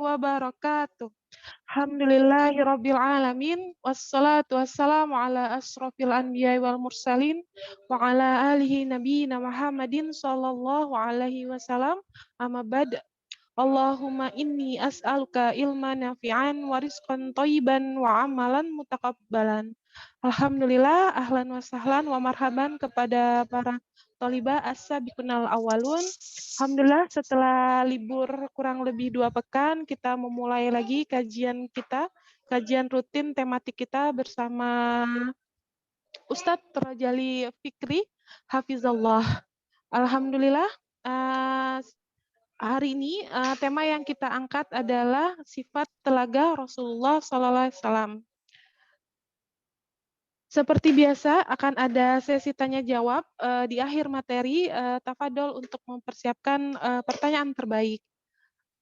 wabarakatuh. Alhamdulillahirabbil alamin wassalatu wassalamu ala asrofil anbiya'i wal mursalin wa ala alihi nabiyina Muhammadin sallallahu alaihi wasallam. Amma ba'd. Allahumma inni as'aluka ilman nafi'an wa rizqan thayyiban wa amalan mutakabbalan. Alhamdulillah, ahlan wa sahlan wa marhaban kepada para thalibah as-sabiqunal awwalun. Alhamdulillah, setelah libur kurang lebih 2 pekan, kita memulai lagi kajian kita, kajian rutin tematik kita bersama Ustadz Rajali Fikri, Hafizallah. Alhamdulillah, hari ini tema yang kita angkat adalah sifat telaga Rasulullah SAW. Seperti biasa akan ada sesi tanya jawab di akhir materi. Tafadol untuk mempersiapkan pertanyaan terbaik.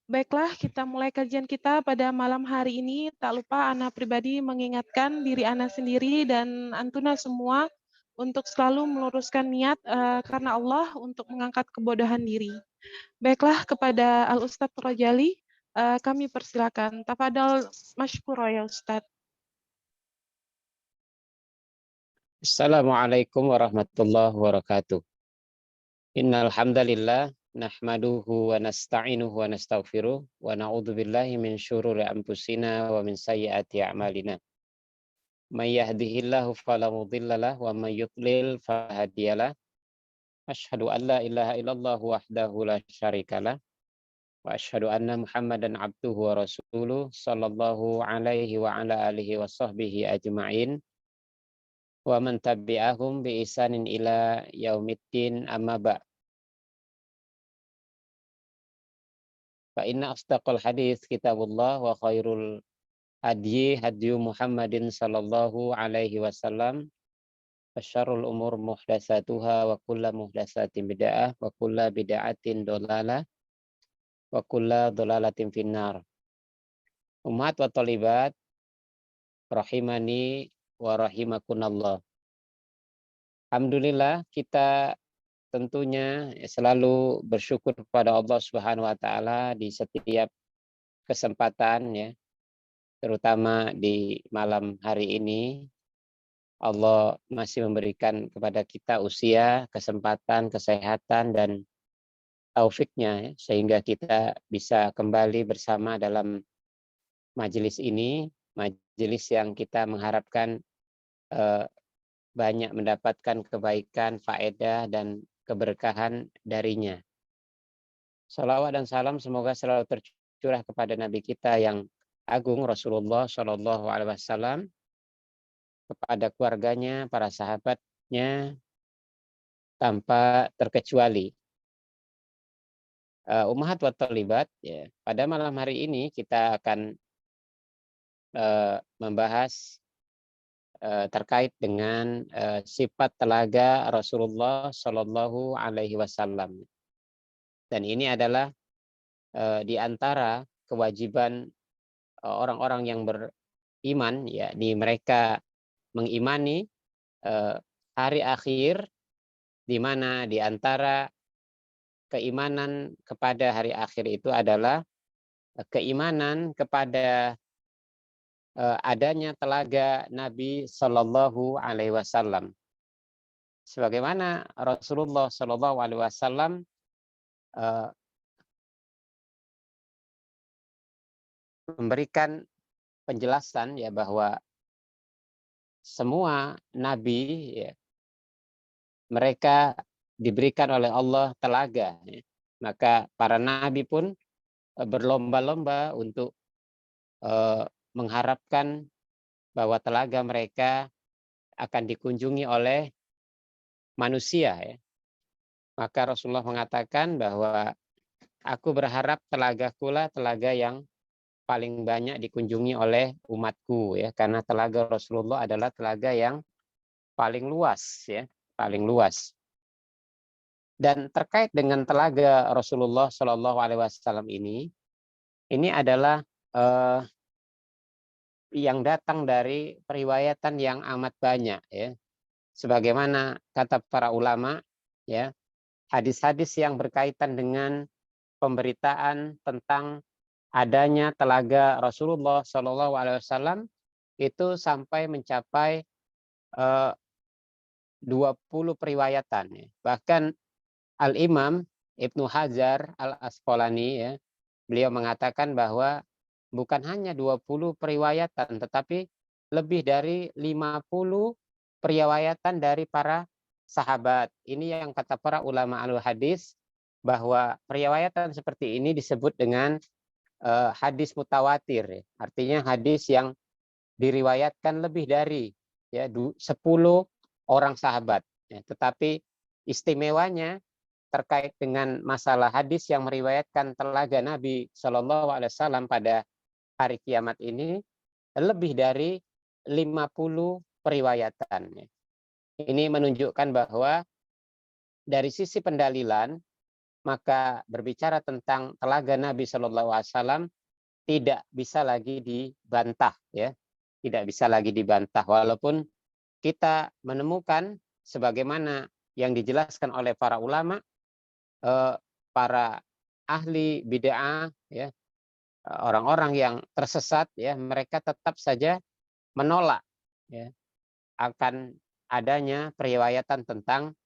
Baiklah, kita mulai kajian kita pada malam hari ini. Tak lupa Ana pribadi mengingatkan diri Ana sendiri dan Antuna semua untuk selalu meluruskan niat karena Allah untuk mengangkat kebodohan diri. Baiklah, kepada Al-Ustadz Rojali, kami persilakan. Tafadol masykur ya Ustadz. Assalamualaikum warahmatullahi wabarakatuh. Innal hamdalillah nahmaduhu wa nasta'inuhu wa nastaghfiruh wa na'udzu billahi min syururi anfusina wa min sayyiati a'malina. May yahdihillahu fala mudhillalah wa may yudlil fala hadiyalah. Asyhadu an la ilaha illallah wahdahu la syarikalah wa asyhadu anna Muhammadan abduhu wa rasuluh sallallahu alaihi wa ala alihi wa sahbihi ajma'in. Wa man tabi'ahum bi ihsanin ila yaumiddin amma ba'. Fa inna asdaqal hadits kitabullah wa khairul hadyi hadyu Muhammadin sallallahu alaihi wasallam wa syarrul umur muhdatsatuha wa kullu muhdatsatin bid'ah wa kullu bid'atin dhalalah wa kullu dhalalatin finnar. Umat wa thalibat rahimani wa rahimakunallah. Alhamdulillah, kita tentunya selalu bersyukur kepada Allah Subhanahu wa taala di setiap kesempatan ya. Terutama di malam hari ini Allah masih memberikan kepada kita usia, kesempatan, kesehatan dan taufiknya ya, sehingga kita bisa kembali bersama dalam majelis ini, majelis yang kita mengharapkan banyak mendapatkan kebaikan, faedah dan keberkahan darinya. Salawat dan salam semoga selalu tercurah kepada Nabi kita yang agung Rasulullah Shallallahu Alaihi Wasallam, kepada keluarganya, para sahabatnya tanpa terkecuali. Ummahat wa thalibat ya. Pada malam hari ini kita akan membahas terkait dengan sifat telaga Rasulullah Shallallahu Alaihi Wasallam. Dan ini adalah di antara kewajiban orang-orang yang beriman, ya, di mereka mengimani hari akhir, di mana di antara keimanan kepada hari akhir itu adalah keimanan kepada adanya telaga Nabi Shallallahu Alaihi Wasallam. Sebagaimana Rasulullah Shallallahu Alaihi Wasallam memberikan penjelasan ya bahwa semua nabi ya, mereka diberikan oleh Allah telaga ya. Maka para nabi pun berlomba-lomba untuk mengharapkan bahwa telaga mereka akan dikunjungi oleh manusia ya. Maka Rasulullah mengatakan bahwa aku berharap telagakulah telaga yang paling banyak dikunjungi oleh umatku ya, karena telaga Rasulullah adalah telaga yang paling luas ya, paling luas. Dan terkait dengan telaga Rasulullah Shallallahu Alaihi Wasallam ini adalah yang datang dari periwayatan yang amat banyak ya. Sebagaimana kata para ulama ya, hadis-hadis yang berkaitan dengan pemberitaan tentang adanya telaga Rasulullah Shallallahu Alaihi Wasallam itu sampai mencapai 20 periwayatan. Ya. Bahkan Al-Imam Ibnu Hajar Al-Asqalani, ya, beliau mengatakan bahwa bukan hanya 20 periwayatan, tetapi lebih dari 50 periwayatan dari para sahabat. Ini yang kata para ulama al-hadis, bahwa periwayatan seperti ini disebut dengan hadis mutawatir. Ya. Artinya hadis yang diriwayatkan lebih dari 10 orang sahabat. Ya. Tetapi istimewanya terkait dengan masalah hadis yang meriwayatkan telaga Nabi Shallallahu Alaihi Wasallam pada hari kiamat ini lebih dari 50 periwayatan. Ini menunjukkan bahwa dari sisi pendalilan, maka berbicara tentang telaga Nabi Shallallahu Alaihi Wasallam tidak bisa lagi dibantah, ya, tidak bisa lagi dibantah. Walaupun kita menemukan sebagaimana yang dijelaskan oleh para ulama, para ahli bid'ah, ya, orang-orang yang tersesat, ya, mereka tetap saja menolak, ya, akan adanya periwayatan tentang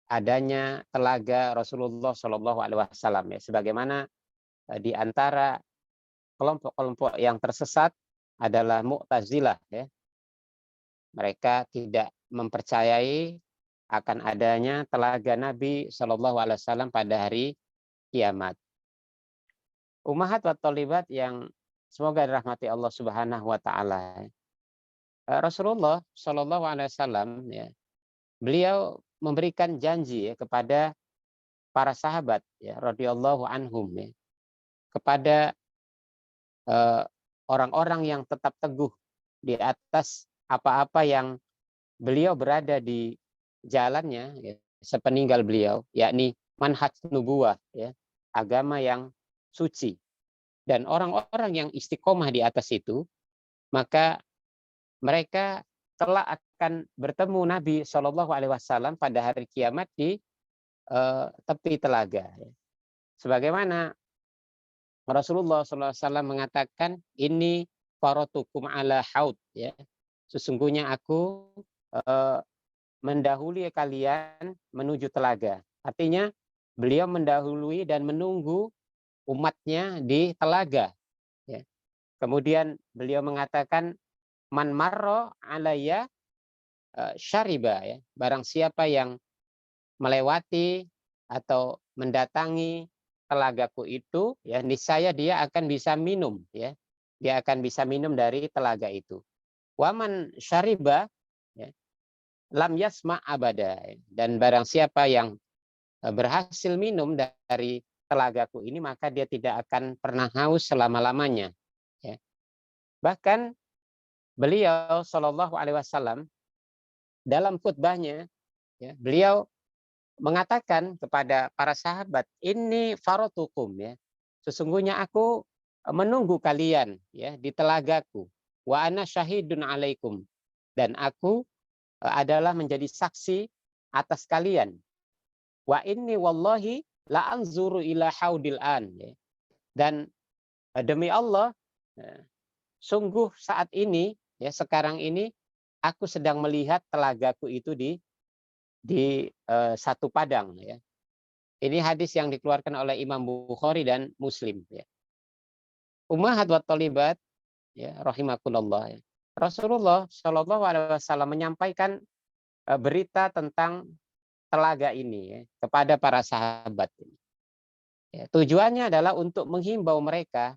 adanya telaga Rasulullah Shallallahu Alaihi Wasallam, ya, sebagaimana di antara kelompok-kelompok yang tersesat adalah Mu'tazilah, ya. Mereka tidak mempercayai akan adanya telaga Nabi Shallallahu Alaihi Wasallam pada hari kiamat. Ummahat wa tholibat yang semoga dirahmati Allah Subhanahu wa taala. Rasulullah Shallallahu Alaihi Wasallam, ya, beliau memberikan janji, ya, kepada para sahabat, ya, radhiyallahu anhum, ya, kepada orang-orang yang tetap teguh di atas apa-apa yang beliau berada di jalannya, ya, sepeninggal beliau, yakni manhaj nubuwah, ya, agama yang suci. Dan orang-orang yang istiqomah di atas itu, maka mereka telah akan bertemu Nabi Shallallahu Alaihi Wasallam pada hari kiamat di tepi telaga. Ya. Sebagaimana Rasulullah SAW mengatakan, ini farotukum ala haud, ya. Sesungguhnya aku mendahului kalian menuju telaga. Artinya beliau mendahului dan menunggu umatnya di telaga. Ya. Kemudian beliau mengatakan, man marro alaya syariba, ya. Barang siapa yang melewati atau mendatangi telagaku itu, ya, niscaya dia akan bisa minum, ya. Dia akan bisa minum dari telaga itu. Waman syariba, ya, lam yasma abada, ya. Dan barang siapa yang berhasil minum dari telagaku ini, maka dia tidak akan pernah haus selama-lamanya. Ya. Bahkan beliau Shallallahu Alaihi Wasallam dalam khutbahnya, ya, beliau mengatakan kepada para sahabat, ini farotukum, ya, sesungguhnya aku menunggu kalian, ya, di telagaku, wa ana syahidun alaikum, dan aku adalah menjadi saksi atas kalian, wa inni wallahi la anzuru ila haudil an, ya. Dan demi Allah, sungguh saat ini, ya, sekarang ini aku sedang melihat telagaku itu di satu padang, ya. Ini hadis yang dikeluarkan oleh Imam Bukhari dan Muslim, ya. Ummahat wa tholibat, ya, rahimakumullah, ya. Rasulullah Shallallahu Alaihi Wasallam menyampaikan berita tentang telaga ini, ya, kepada para sahabat. Ya, tujuannya adalah untuk menghimbau mereka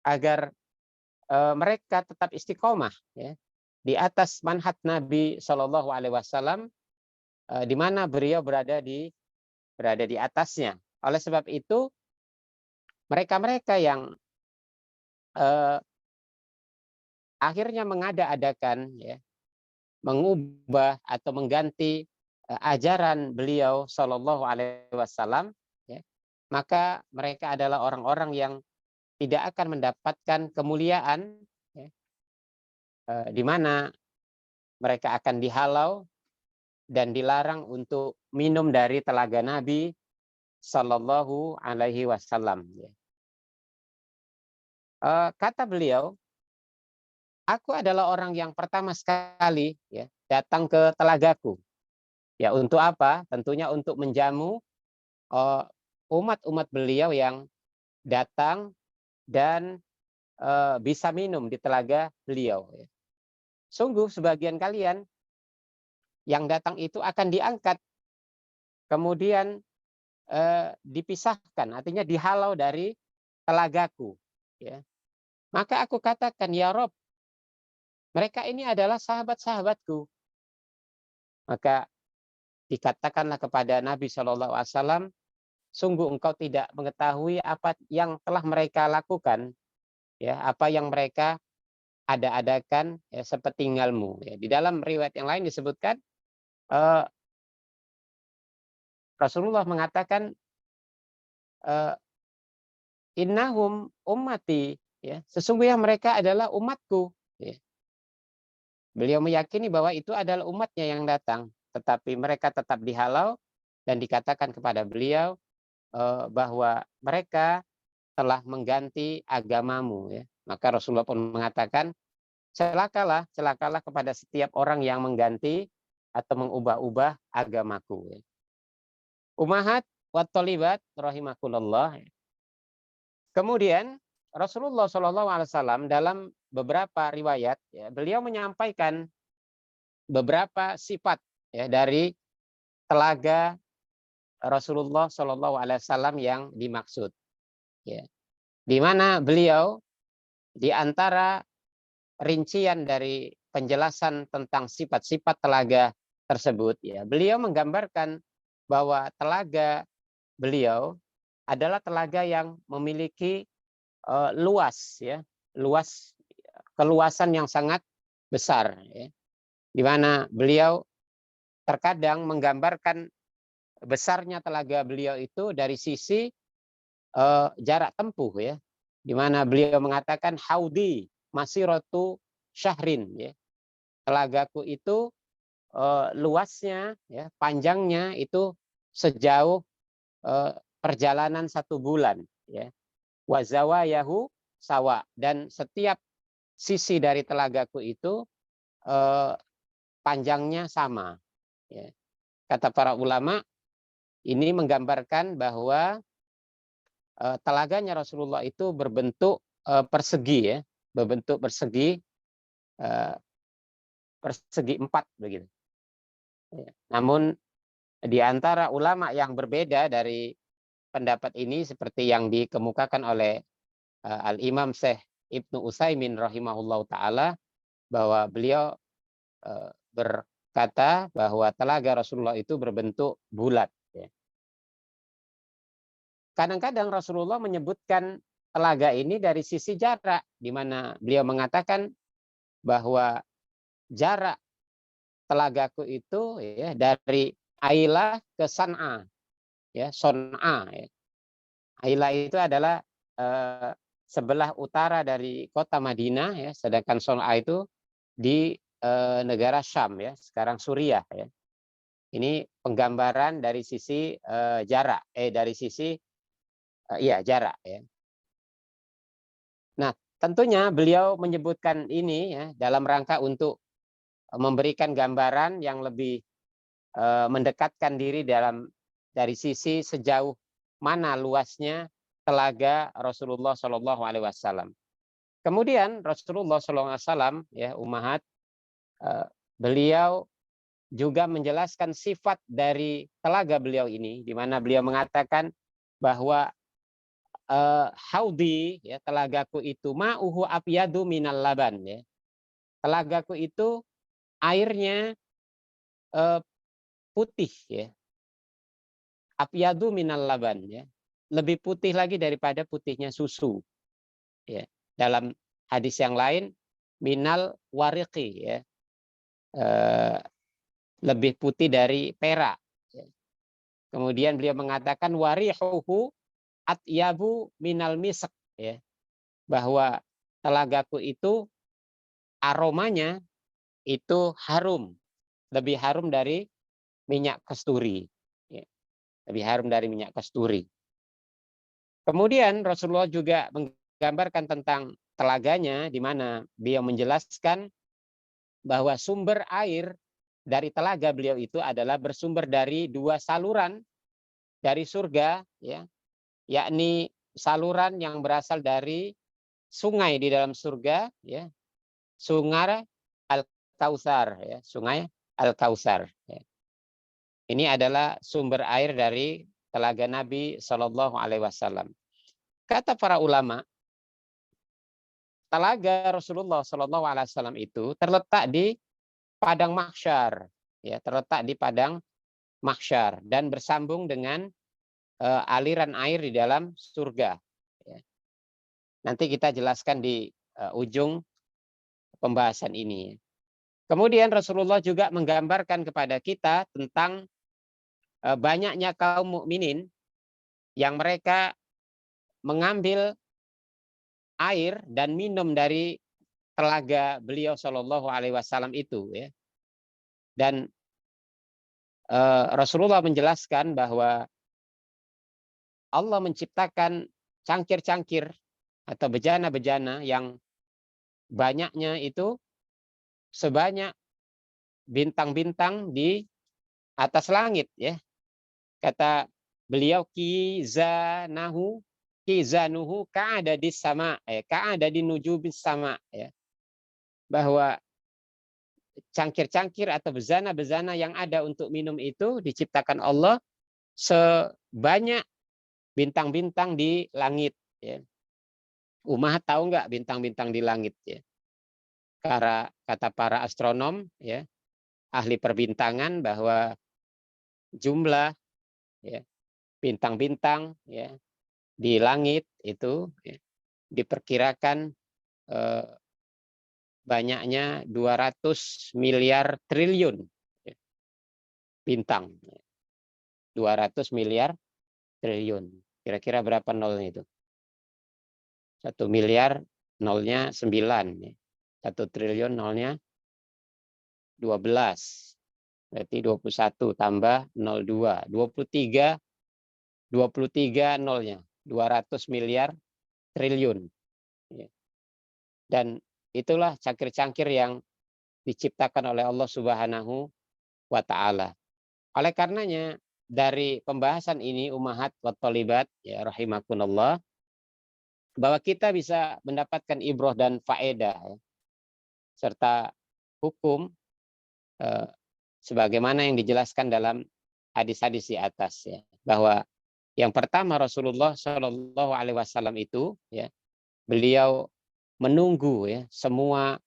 agar mereka tetap istiqomah, ya, di atas manhaj Nabi Shallallahu Alaihi Wasallam, di mana beliau berada di atasnya. Oleh sebab itu, mereka-mereka yang akhirnya mengada-adakan, ya, mengubah atau mengganti ajaran beliau Shallallahu Alaihi Wasallam, ya, maka mereka adalah orang-orang yang tidak akan mendapatkan kemuliaan, ya, di mana mereka akan dihalau dan dilarang untuk minum dari telaga Nabi Sallallahu Alaihi Wasallam. Kata beliau, aku adalah orang yang pertama sekali ya datang ke telagaku. Ya, untuk apa? Tentunya untuk menjamu umat-umat beliau yang datang dan bisa minum di telaga beliau. Sungguh sebagian kalian yang datang itu akan diangkat, kemudian dipisahkan, artinya dihalau dari telagaku. Ya. Maka aku katakan, ya Rob, mereka ini adalah sahabat-sahabatku. Maka dikatakanlah kepada Nabi SAW, sungguh engkau tidak mengetahui apa yang telah mereka lakukan, ya, apa yang mereka ada-adakan ya, sepertinggalmu. Ya. Di dalam riwayat yang lain disebutkan, Rasulullah mengatakan, innahum ummati, ya, sesungguhnya mereka adalah umatku. Ya. Beliau meyakini bahwa itu adalah umatnya yang datang, tetapi mereka tetap dihalau dan dikatakan kepada beliau bahwa mereka telah mengganti agamamu. Ya. Maka Rasulullah pun mengatakan, celakalah kepada setiap orang yang mengganti atau mengubah-ubah agamaku. Ya. Ummahat wa tholibat rahimakumullah. Kemudian Rasulullah SAW dalam beberapa riwayat, ya, beliau menyampaikan beberapa sifat ya, dari telaga Rasulullah SAW yang dimaksud. Ya. Di mana beliau di antara rincian dari penjelasan tentang sifat-sifat telaga tersebut, ya, beliau menggambarkan bahwa telaga beliau adalah telaga yang memiliki luas, ya, keluasan yang sangat besar, ya, di mana beliau terkadang menggambarkan besarnya telaga beliau itu dari sisi jarak tempuh, ya, di mana beliau mengatakan haudi masiratu syahrin, ya, telagaku itu luasnya, ya, panjangnya itu sejauh perjalanan 1 bulan, ya. Wazawayahu sawa, dan setiap sisi dari telagaku itu panjangnya sama. Ya. Kata para ulama, ini menggambarkan bahwa telaganya Rasulullah itu berbentuk persegi, ya, berbentuk persegi empat begitu. Ya. Namun di antara ulama yang berbeda dari pendapat ini seperti yang dikemukakan oleh Al-Imam Syekh Ibnu Utsaimin rahimahullah ta'ala, bahwa beliau berkata bahwa telaga Rasulullah itu berbentuk bulat. Ya. Kadang-kadang Rasulullah menyebutkan telaga ini dari sisi jarak, di mana beliau mengatakan bahwa jarak telagaku itu, ya, dari Ailah ke San'a, ya, Son'a. Ya. Ailah itu adalah sebelah utara dari kota Madinah, ya, sedangkan Son'a itu di negara Syam, ya, sekarang Suriah, ya. Ini penggambaran dari sisi jarak, dari sisi jarak, ya. Nah, tentunya beliau menyebutkan ini, ya, dalam rangka untuk memberikan gambaran yang lebih mendekatkan diri dari sisi sejauh mana luasnya telaga Rasulullah SAW. Kemudian Rasulullah SAW, ya, ummahat, beliau juga menjelaskan sifat dari telaga beliau ini, di mana beliau mengatakan bahwa haudi, ya, telagaku itu ma'uhu abyadu minal laban, ya. Telagaku itu airnya putih, ya. Abyadu minal laban, ya. Lebih putih lagi daripada putihnya susu. Ya. Dalam hadis yang lain minal wariqi, ya. Lebih putih dari perak. Ya. Kemudian beliau mengatakan warihuhu atyabu minal misk, ya, bahwa telagaku itu aromanya itu harum, lebih harum dari minyak kasturi. Ya. lebih harum dari minyak kasturi. Kemudian Rasulullah juga menggambarkan tentang telaganya, di mana beliau menjelaskan bahwa sumber air dari telaga beliau itu adalah bersumber dari dua saluran dari surga, ya, yakni saluran yang berasal dari sungai di dalam surga, ya, sungai Al-Kautsar, ya, sungai Al-Kautsar. Ya. Ini adalah sumber air dari telaga Nabi Shallallahu Alaihi Wasallam. Kata para ulama, telaga Rasulullah Shallallahu Alaihi Wasallam itu terletak di padang mahsyar, ya, terletak di padang mahsyar dan bersambung dengan aliran air di dalam surga. Ya. Nanti kita jelaskan di ujung pembahasan ini. Kemudian Rasulullah juga menggambarkan kepada kita tentang banyaknya kaum mukminin yang mereka mengambil air dan minum dari telaga beliau Shallallahu Alaihi Wasallam itu, ya. Dan Rasulullah menjelaskan bahwa Allah menciptakan cangkir-cangkir atau bejana-bejana yang banyaknya itu sebanyak bintang-bintang di atas langit, ya. Kata beliau kizanuhu ka'ada di sama, ka'ada di nujubis sama, ya. Bahwa cangkir-cangkir atau bejana-bejana yang ada untuk minum itu diciptakan Allah sebanyak bintang-bintang di langit, ya. Umah tahu nggak bintang-bintang di langit, ya? Karena kata para astronom, ya, ahli perbintangan, bahwa jumlah, ya, bintang-bintang, ya, di langit itu, ya, diperkirakan banyaknya 200 miliar triliun, ya, bintang. 200 miliar triliun. Kira-kira berapa nolnya itu? 1 miliar nolnya 9. Ya. 1 triliun nolnya 12. Berarti 21 tambah 02. 23 nolnya. 200 miliar triliun. Ya. Dan itulah cangkir-cangkir yang diciptakan oleh Allah Subhanahu wa Ta'ala. Oleh karenanya, dari pembahasan ini, Ummahat wa Thalibat, ya rahimakumullah, bahwa kita bisa mendapatkan ibroh dan faedah, ya, serta hukum sebagaimana yang dijelaskan dalam hadis-hadis di atas, ya, bahwa yang pertama Rasulullah Shallallahu Alaihi Wasallam itu, ya, beliau menunggu, ya, semua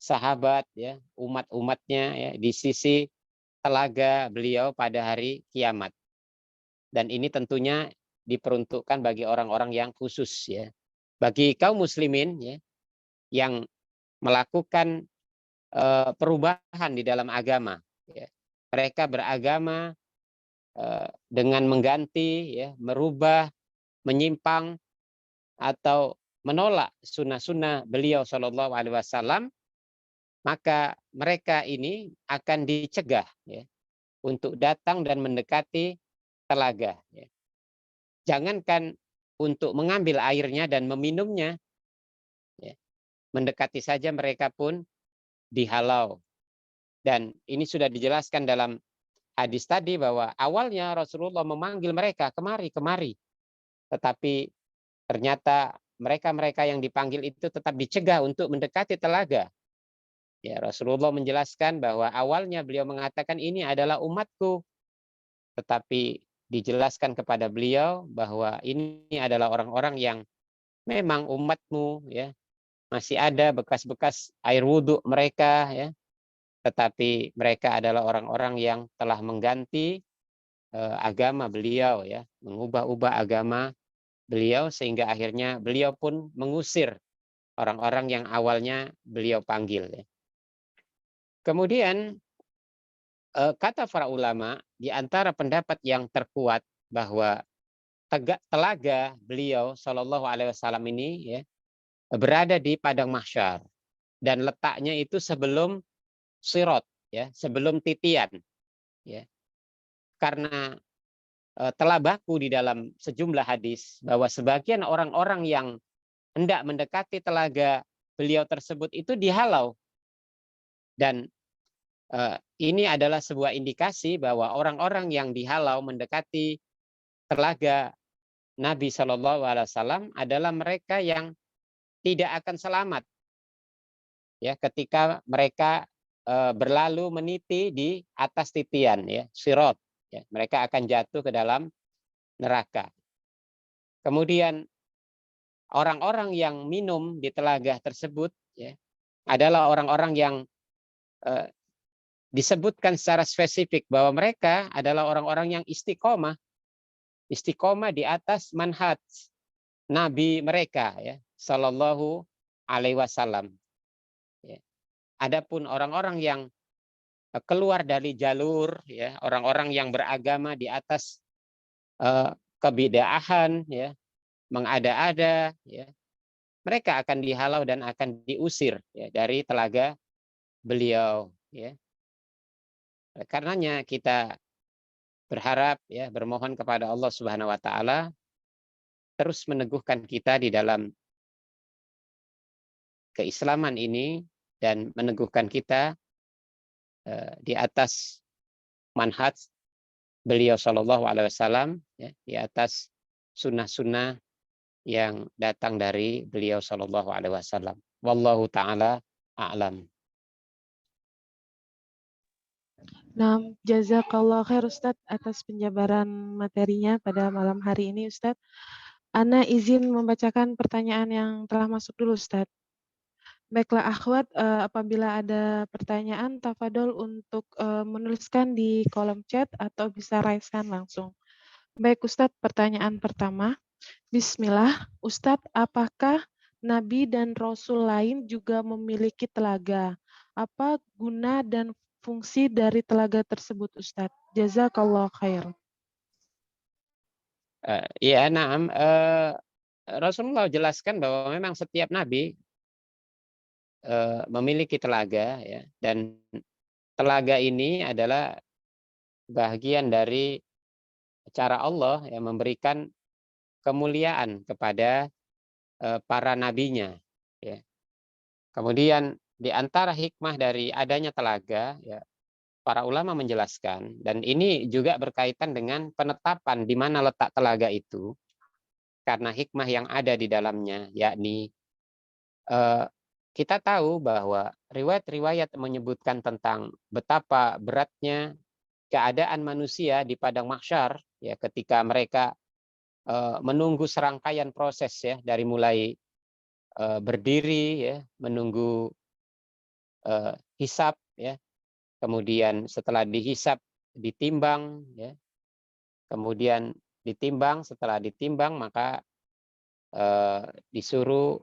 sahabat, ya, umat-umatnya, ya, di sisi telaga beliau pada hari kiamat. Dan ini tentunya diperuntukkan bagi orang-orang yang khusus, ya, bagi kaum muslimin, ya, yang melakukan perubahan di dalam agama, ya. Mereka beragama dengan mengganti, ya, merubah, menyimpang atau menolak sunnah-sunnah beliau Shallallahu Alaihi Wasallam, maka mereka ini akan dicegah, ya, untuk datang dan mendekati telaga. Ya. Jangankan untuk mengambil airnya dan meminumnya, ya, mendekati saja mereka pun dihalau. Dan ini sudah dijelaskan dalam hadis tadi bahwa awalnya Rasulullah memanggil mereka kemari. Tetapi ternyata mereka yang dipanggil itu tetap dicegah untuk mendekati telaga. Ya, Rasulullah menjelaskan bahwa awalnya beliau mengatakan ini adalah umatku. Tetapi dijelaskan kepada beliau bahwa ini adalah orang-orang yang memang umatmu, ya, masih ada bekas-bekas air wudhu mereka, ya, tetapi mereka adalah orang-orang yang telah mengganti agama beliau, ya, mengubah-ubah agama beliau sehingga akhirnya beliau pun mengusir orang-orang yang awalnya beliau panggil, ya. Kemudian kata para ulama, di antara pendapat yang terkuat bahwa telaga beliau Shallallahu Alaihi Wasallam ini, ya, berada di padang mahsyar dan letaknya itu sebelum sirat, ya, sebelum titian, ya. Karena telah baku di dalam sejumlah hadis bahwa sebagian orang-orang yang hendak mendekati telaga beliau tersebut itu dihalau, dan ini adalah sebuah indikasi bahwa orang-orang yang dihalau mendekati telaga Nabi Shallallahu Alaihi Wasallam adalah mereka yang tidak akan selamat ya ketika mereka berlalu meniti di atas titian ya sirat ya, mereka akan jatuh ke dalam neraka. Kemudian orang-orang yang minum di telaga tersebut ya adalah orang-orang yang disebutkan secara spesifik bahwa mereka adalah orang-orang yang istiqomah di atas manhaj Nabi mereka ya Sallallahu Alaihi Wasallam. Ya. Adapun orang-orang yang keluar dari jalur ya orang-orang yang beragama di atas kebidaahan ya mengada-ada ya mereka akan dihalau dan akan diusir ya dari telaga beliau ya. Karenanya kita berharap ya bermohon kepada Allah Subhanahu wa taala terus meneguhkan kita di dalam keislaman ini dan meneguhkan kita di atas manhaj beliau Shallallahu Alaihi Wasallam ya, di atas sunnah-sunnah yang datang dari beliau Shallallahu Alaihi Wasallam. Wallahu taala a'lam. Nah, jazakallah khair Ustadz atas penjabaran materinya pada malam hari ini Ustadz. Ana izin membacakan pertanyaan yang telah masuk dulu Ustadz. Baiklah akhwat, apabila ada pertanyaan tafadhol untuk menuliskan di kolom chat atau bisa raiskan langsung. Baik Ustadz, pertanyaan pertama. Bismillah, Ustadz, apakah Nabi dan Rasul lain juga memiliki telaga? Apa guna dan fungsi dari telaga tersebut Ustadz? Jazakallah khair. Ya, na'am. Rasulullah jelaskan bahwa memang setiap nabi memiliki telaga ya, dan telaga ini adalah bagian dari cara Allah yang memberikan kemuliaan kepada para nabinya ya. Kemudian di antara hikmah dari adanya telaga ya para ulama menjelaskan, dan ini juga berkaitan dengan penetapan di mana letak telaga itu karena hikmah yang ada di dalamnya, yakni kita tahu bahwa riwayat-riwayat menyebutkan tentang betapa beratnya keadaan manusia di padang mahsyar ya ketika mereka menunggu serangkaian proses ya dari mulai berdiri ya menunggu hisab ya, kemudian setelah dihisab ditimbang ya, kemudian ditimbang, setelah ditimbang maka disuruh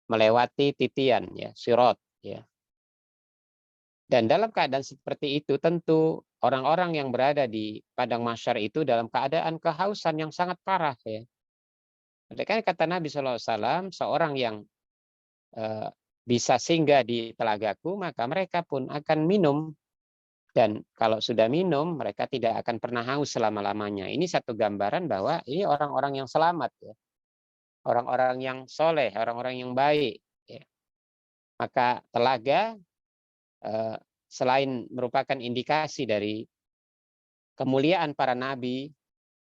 melewati titian ya sirat ya. Dan dalam keadaan seperti itu tentu orang-orang yang berada di padang mahsyar itu dalam keadaan kehausan yang sangat parah ya. Karena kata Nabi SAW, seorang yang bisa singgah di telagaku maka mereka pun akan minum, dan kalau sudah minum mereka tidak akan pernah haus selama-lamanya. Ini satu gambaran bahwa ini orang-orang yang selamat ya, orang-orang yang soleh, orang-orang yang baik ya. Maka telaga selain merupakan indikasi dari kemuliaan para nabi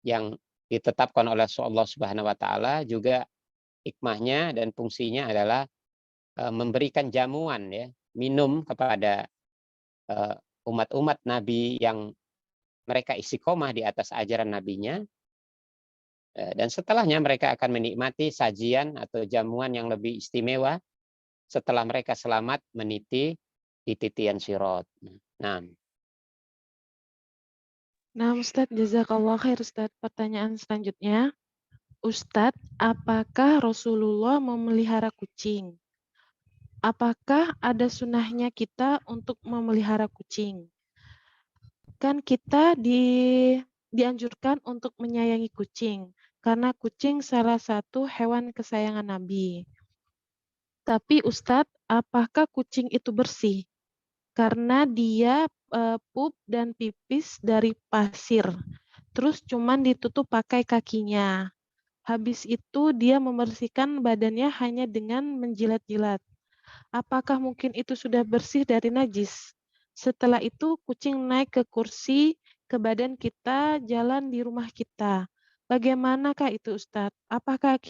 yang ditetapkan oleh Allah Subhanahu wa taala, juga hikmahnya dan fungsinya adalah memberikan jamuan ya, minum kepada umat-umat nabi yang mereka istiqomah di atas ajaran nabinya, dan setelahnya mereka akan menikmati sajian atau jamuan yang lebih istimewa setelah mereka selamat meniti di titian sirat. Nah, Ustadz, jazakallah khair Ustadz. Pertanyaan selanjutnya. Ustadz, apakah Rasulullah memelihara kucing? Apakah ada sunnahnya kita untuk memelihara kucing? Kan kita dianjurkan untuk menyayangi kucing, karena kucing salah satu hewan kesayangan Nabi. Tapi Ustadz, apakah kucing itu bersih? Karena dia pup dan pipis dari pasir. terus cuman ditutup pakai kakinya. Habis itu dia membersihkan badannya hanya dengan menjilat-jilat. Apakah mungkin itu sudah bersih dari najis? Setelah itu kucing naik ke kursi, ke badan kita, jalan di rumah kita. Bagaimanakah itu Ustadz? Apakah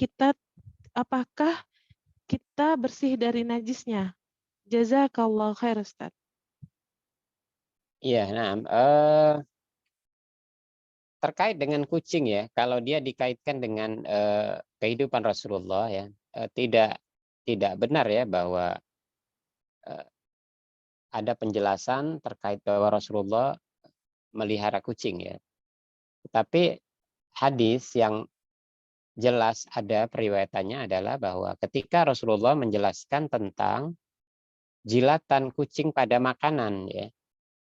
kita bersih dari najisnya? Jazakallah khair Ustadz. Iya, nah, terkait dengan kucing ya, kalau dia dikaitkan dengan kehidupan Rasulullah ya, tidak benar ya bahwa eh, ada penjelasan terkait bahwa Rasulullah melihara kucing ya. Tetapi hadis yang jelas ada periwayatannya adalah bahwa ketika Rasulullah menjelaskan tentang jilatan kucing pada makanan ya,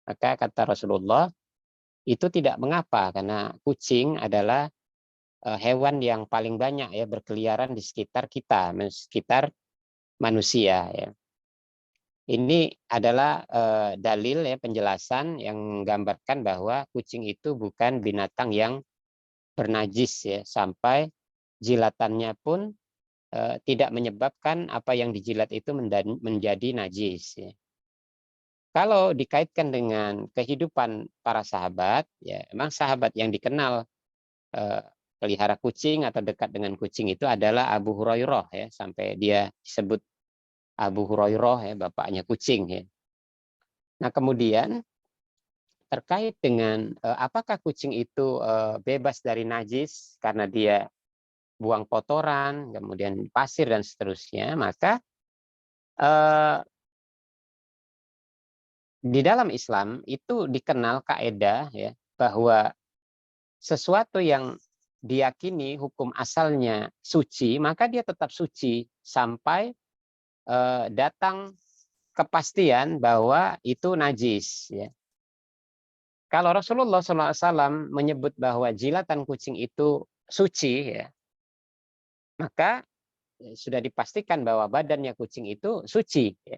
maka kata Rasulullah itu tidak mengapa karena kucing adalah hewan yang paling banyak ya berkeliaran di sekitar kita, sekitar manusia ya. Ini adalah dalil ya penjelasan yang menggambarkan bahwa kucing itu bukan binatang yang bernajis ya sampai jilatannya pun tidak menyebabkan apa yang dijilat itu menjadi najis ya. Kalau dikaitkan dengan kehidupan para sahabat ya memang sahabat yang dikenal eh, pelihara kucing atau dekat dengan kucing itu adalah Abu Hurairah ya sampai dia disebut Abu Hurairah ya bapaknya kucing ya. Nah, kemudian terkait dengan apakah kucing itu bebas dari najis karena dia buang kotoran, kemudian pasir dan seterusnya, maka eh, di dalam Islam itu dikenal kaedah ya bahwa sesuatu yang diyakini hukum asalnya suci, maka dia tetap suci sampai datang kepastian bahwa itu najis ya. Kalau Rasulullah SAW menyebut bahwa jilatan kucing itu suci ya, maka sudah dipastikan bahwa badannya kucing itu suci ya.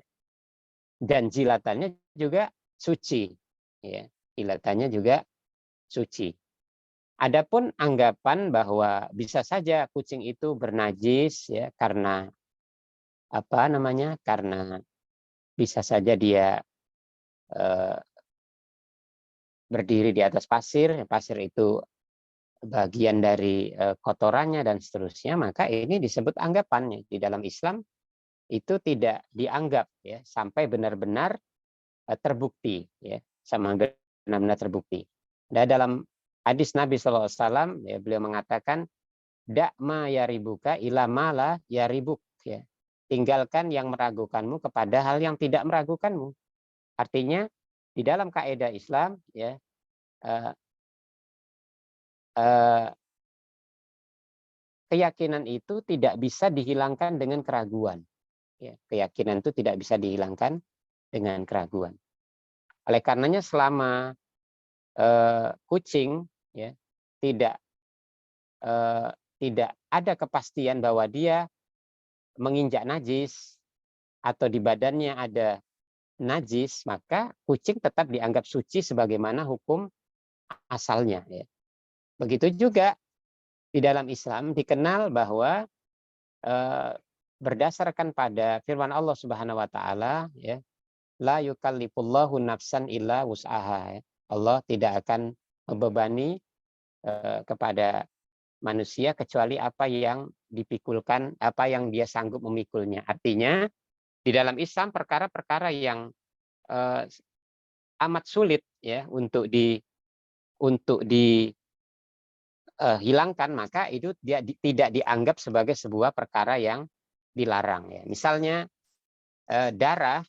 Dan jilatannya juga suci ya. Jilatannya juga suci. Adapun anggapan bahwa bisa saja kucing itu bernajis ya karena apa namanya? Karena bisa saja dia eh, berdiri di atas pasir, pasir itu bagian dari kotorannya dan seterusnya, maka ini disebut anggapannya. Di dalam Islam itu tidak dianggap ya sampai benar-benar terbukti ya, sama benar-benar terbukti. Dan dalam hadis Nabi SAW ya, beliau mengatakan dak ma yaribuka ila ma la yaribuk ya. Tinggalkan yang meragukanmu kepada hal yang tidak meragukanmu. Artinya di dalam kaidah Islam ya eh, eh, keyakinan itu tidak bisa dihilangkan dengan keraguan. Ya, keyakinan itu tidak bisa dihilangkan dengan keraguan. Oleh karenanya selama kucing ya tidak tidak ada kepastian bahwa dia menginjak najis atau di badannya ada najis, maka kucing tetap dianggap suci sebagaimana hukum asalnya. Ya. Begitu juga di dalam Islam dikenal bahwa berdasarkan pada firman Allah Subhanahu wa taala ya, la yukallifullahu nafsan illa wus'aha. Ya. Allah tidak akan membebani kepada manusia kecuali apa yang dipikulkan, apa yang dia sanggup memikulnya. Artinya di dalam Islam perkara-perkara yang amat sulit ya untuk dihilangkan, maka itu dia tidak dianggap sebagai sebuah perkara yang dilarang ya. Misalnya darah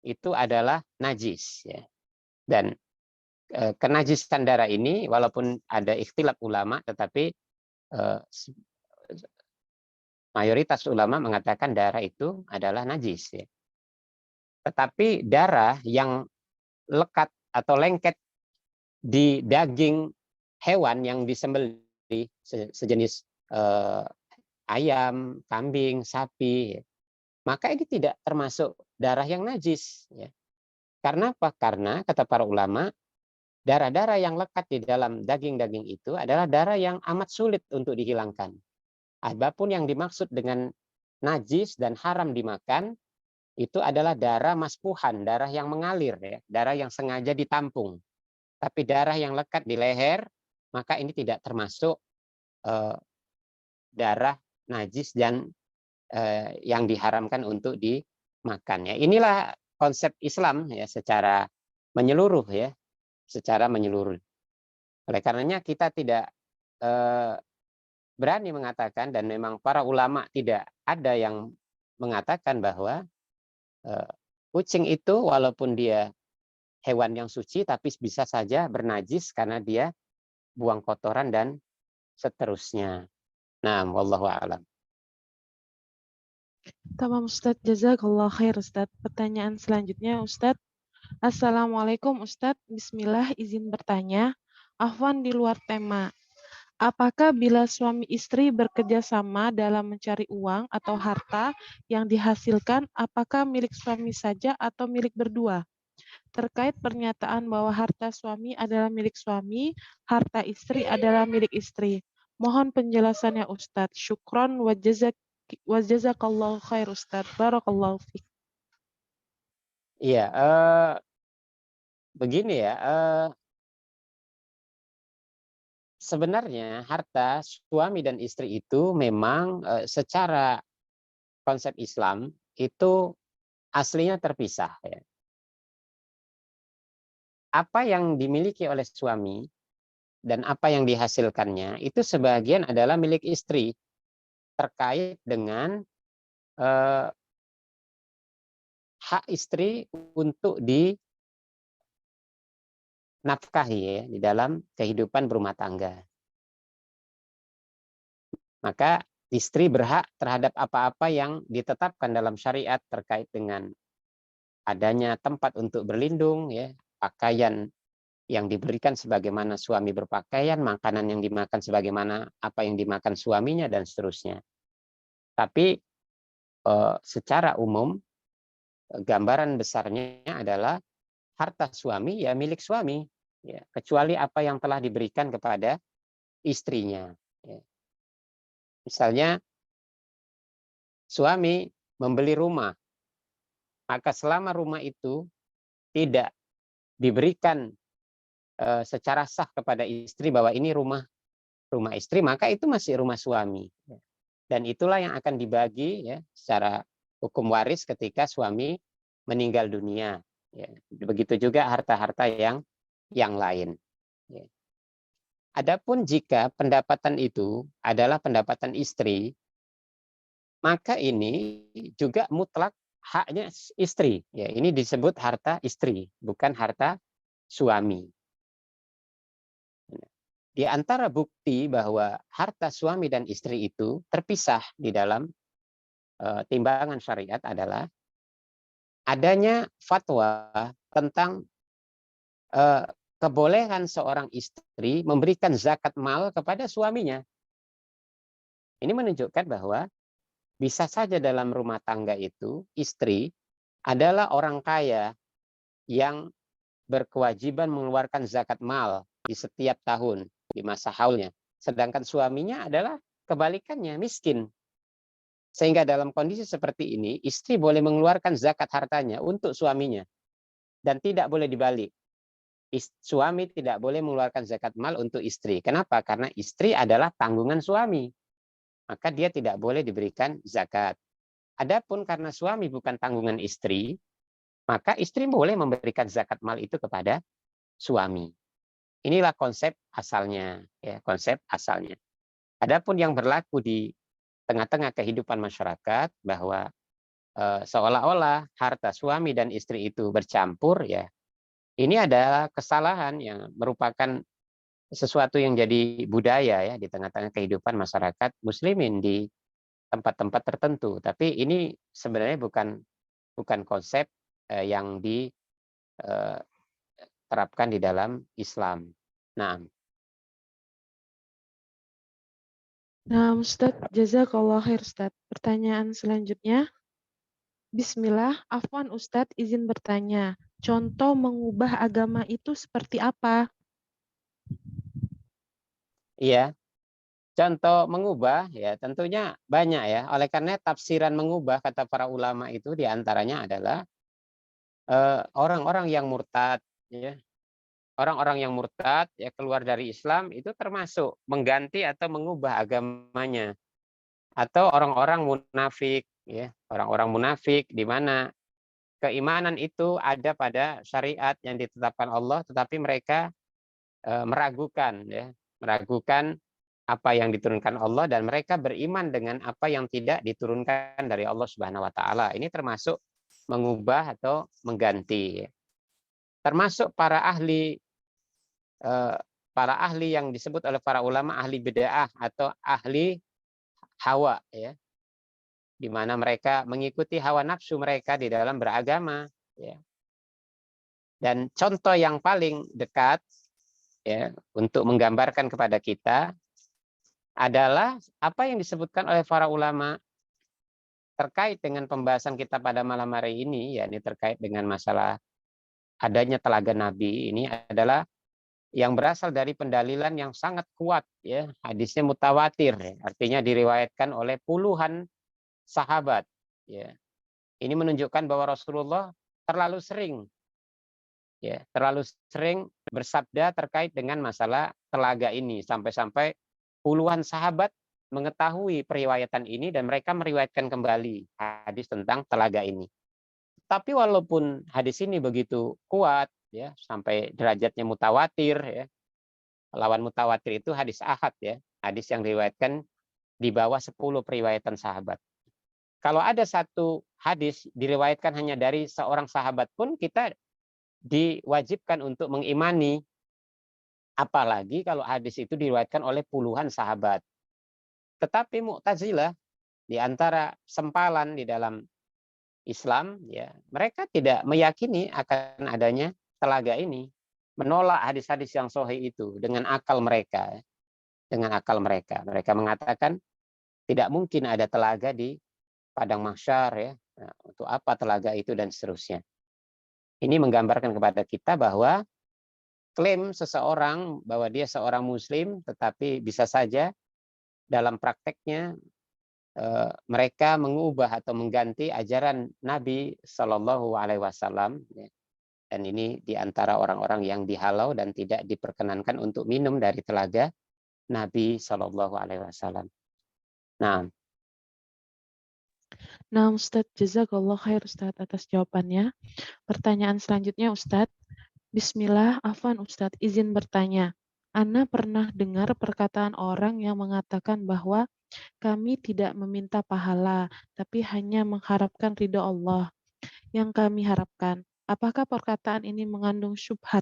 itu adalah najis ya. Dan kenajisan darah ini walaupun ada ikhtilaf ulama tetapi mayoritas ulama mengatakan darah itu adalah najis ya. Tetapi darah yang lekat atau lengket di daging hewan yang disembelih sejenis ayam, kambing, sapi, maka ini tidak termasuk darah yang najis. Ya. Karena apa? Karena kata para ulama, darah-darah yang lekat di dalam daging-daging itu adalah darah yang amat sulit untuk dihilangkan. Adapun yang dimaksud dengan najis dan haram dimakan itu adalah darah maspuhan, darah yang mengalir, ya, darah yang sengaja ditampung. Tapi darah yang lekat di leher, maka ini tidak termasuk darah najis dan yang diharamkan untuk dimakan. Ya, inilah konsep Islam ya secara menyeluruh ya, secara menyeluruh. Oleh karenanya kita tidak berani mengatakan, dan memang para ulama tidak ada yang mengatakan bahwa kucing itu walaupun dia hewan yang suci tapi bisa saja bernajis karena dia buang kotoran dan seterusnya. Nah, wallahu a'lam. Tamam Ustadz, jazakallah khair Ustadz. Pertanyaan selanjutnya Ustadz. Assalamualaikum Ustadz, Bismillah izin bertanya. Afwan di luar tema. Apakah bila suami istri bekerja sama dalam mencari uang atau harta yang dihasilkan, apakah milik suami saja atau milik berdua? Terkait pernyataan bahwa harta suami adalah milik suami, harta istri adalah milik istri. Mohon penjelasannya Ustadz. Syukron wa jazakallahu khair Ustadz. Barakallahu fiik. Iya, begini ya. Sebenarnya harta suami dan istri itu memang secara konsep Islam itu aslinya terpisah. Ya. Apa yang dimiliki oleh suami dan apa yang dihasilkannya itu sebagian adalah milik istri terkait dengan hak istri untuk dinafkahi ya, di dalam kehidupan berumah tangga. Maka istri berhak terhadap apa-apa yang ditetapkan dalam syariat terkait dengan adanya tempat untuk berlindung, ya, pakaian yang diberikan sebagaimana suami berpakaian, makanan yang dimakan sebagaimana apa yang dimakan suaminya, dan seterusnya. Tapi secara umum gambaran besarnya adalah harta suami ya milik suami, ya, kecuali apa yang telah diberikan kepada istrinya. Ya. Misalnya suami membeli rumah, maka selama rumah itu tidak diberikan secara sah kepada istri bahwa ini rumah istri, maka itu masih rumah suami. Dan itulah yang akan dibagi ya secara hukum waris ketika suami meninggal dunia. Ya. Begitu juga harta-harta yang lain. Ya. Adapun jika pendapatan itu adalah pendapatan istri, maka ini juga mutlak haknya istri. Ya, ini disebut harta istri, bukan harta suami. Di antara bukti bahwa harta suami dan istri itu terpisah di dalam timbangan syariat adalah adanya fatwa tentang kebolehan seorang istri memberikan zakat mal kepada suaminya. Ini menunjukkan bahwa bisa saja dalam rumah tangga itu istri adalah orang kaya yang berkewajiban mengeluarkan zakat mal di setiap tahun di masa haulnya. Sedangkan suaminya adalah kebalikannya, miskin. Sehingga dalam kondisi seperti ini, istri boleh mengeluarkan zakat hartanya untuk suaminya. Dan tidak boleh dibalik. Suami tidak boleh mengeluarkan zakat mal untuk istri. Kenapa? Karena istri adalah tanggungan suami. Maka dia tidak boleh diberikan zakat. Adapun karena suami bukan tanggungan istri, maka istri boleh memberikan zakat mal itu kepada suami. Inilah konsep asalnya, ya, konsep asalnya. Adapun yang berlaku di tengah-tengah kehidupan masyarakat bahwa seolah-olah harta suami dan istri itu bercampur, ya, ini adalah kesalahan yang merupakan sesuatu yang jadi budaya ya di tengah-tengah kehidupan masyarakat muslimin di tempat-tempat tertentu. Tapi ini sebenarnya bukan konsep yang diterapkan di dalam Islam. Nah, Ustadz, jazakallah khair Ustadz. Pertanyaan selanjutnya. Bismillah, Afwan Ustadz izin bertanya. Contoh mengubah agama itu seperti apa? Iya, contoh mengubah ya tentunya banyak ya. Oleh karena tafsiran mengubah kata para ulama itu diantaranya adalah orang-orang yang murtad, ya. Orang-orang yang murtad ya keluar dari Islam itu termasuk mengganti atau mengubah agamanya. Atau orang-orang munafik, ya. Orang-orang munafik di mana keimanan itu ada pada syariat yang ditetapkan Allah, tetapi mereka meragukan, ya, meragukan apa yang diturunkan Allah dan mereka beriman dengan apa yang tidak diturunkan dari Allah Subhanahu Wa Taala. Ini termasuk mengubah atau mengganti. Termasuk eh, para ahli yang disebut oleh para ulama ahli bid'ah atau ahli hawa, ya, di mana mereka mengikuti hawa nafsu mereka di dalam beragama, ya. Dan contoh yang paling dekat ya untuk menggambarkan kepada kita adalah apa yang disebutkan oleh para ulama terkait dengan pembahasan kita pada malam hari ini, yakni terkait dengan masalah adanya telaga Nabi. Ini adalah yang berasal dari pendalilan yang sangat kuat, ya. Hadisnya mutawatir, ya. Artinya diriwayatkan oleh puluhan sahabat, ya. Ini menunjukkan bahwa Rasulullah terlalu sering, ya, terlalu sering bersabda terkait dengan masalah telaga ini sampai-sampai puluhan sahabat mengetahui periwayatan ini dan mereka meriwayatkan kembali hadis tentang telaga ini. Tapi walaupun hadis ini begitu kuat, ya, sampai derajatnya mutawatir, ya. Lawan mutawatir itu hadis ahad, ya, hadis yang diriwayatkan di bawah 10 periwayatan sahabat. Kalau ada satu hadis diriwayatkan hanya dari seorang sahabat pun kita diwajibkan untuk mengimani, apalagi kalau hadis itu diriwayatkan oleh puluhan sahabat. Tetapi Mu'tazilah di antara sempalan di dalam Islam, ya, mereka tidak meyakini akan adanya telaga ini, menolak hadis-hadis yang sahih itu dengan akal mereka, ya. Dengan akal mereka, mereka mengatakan tidak mungkin ada telaga di padang mahsyar, ya. Nah, untuk apa telaga itu dan seterusnya. Ini menggambarkan kepada kita bahwa klaim seseorang bahwa dia seorang muslim tetapi bisa saja dalam prakteknya mereka mengubah atau mengganti ajaran Nabi Shallallahu Alaihi Wasallam, dan ini diantara orang-orang yang dihalau dan tidak diperkenankan untuk minum dari telaga Nabi Shallallahu Alaihi Wasallam. Nah, Ustadz, jazakallah khair Ustadz atas jawabannya. Pertanyaan selanjutnya Ustadz. Bismillah, afwan Ustadz, izin bertanya. Ana pernah dengar perkataan orang yang mengatakan bahwa kami tidak meminta pahala, tapi hanya mengharapkan ridho Allah yang kami harapkan. Apakah perkataan ini mengandung syubhat?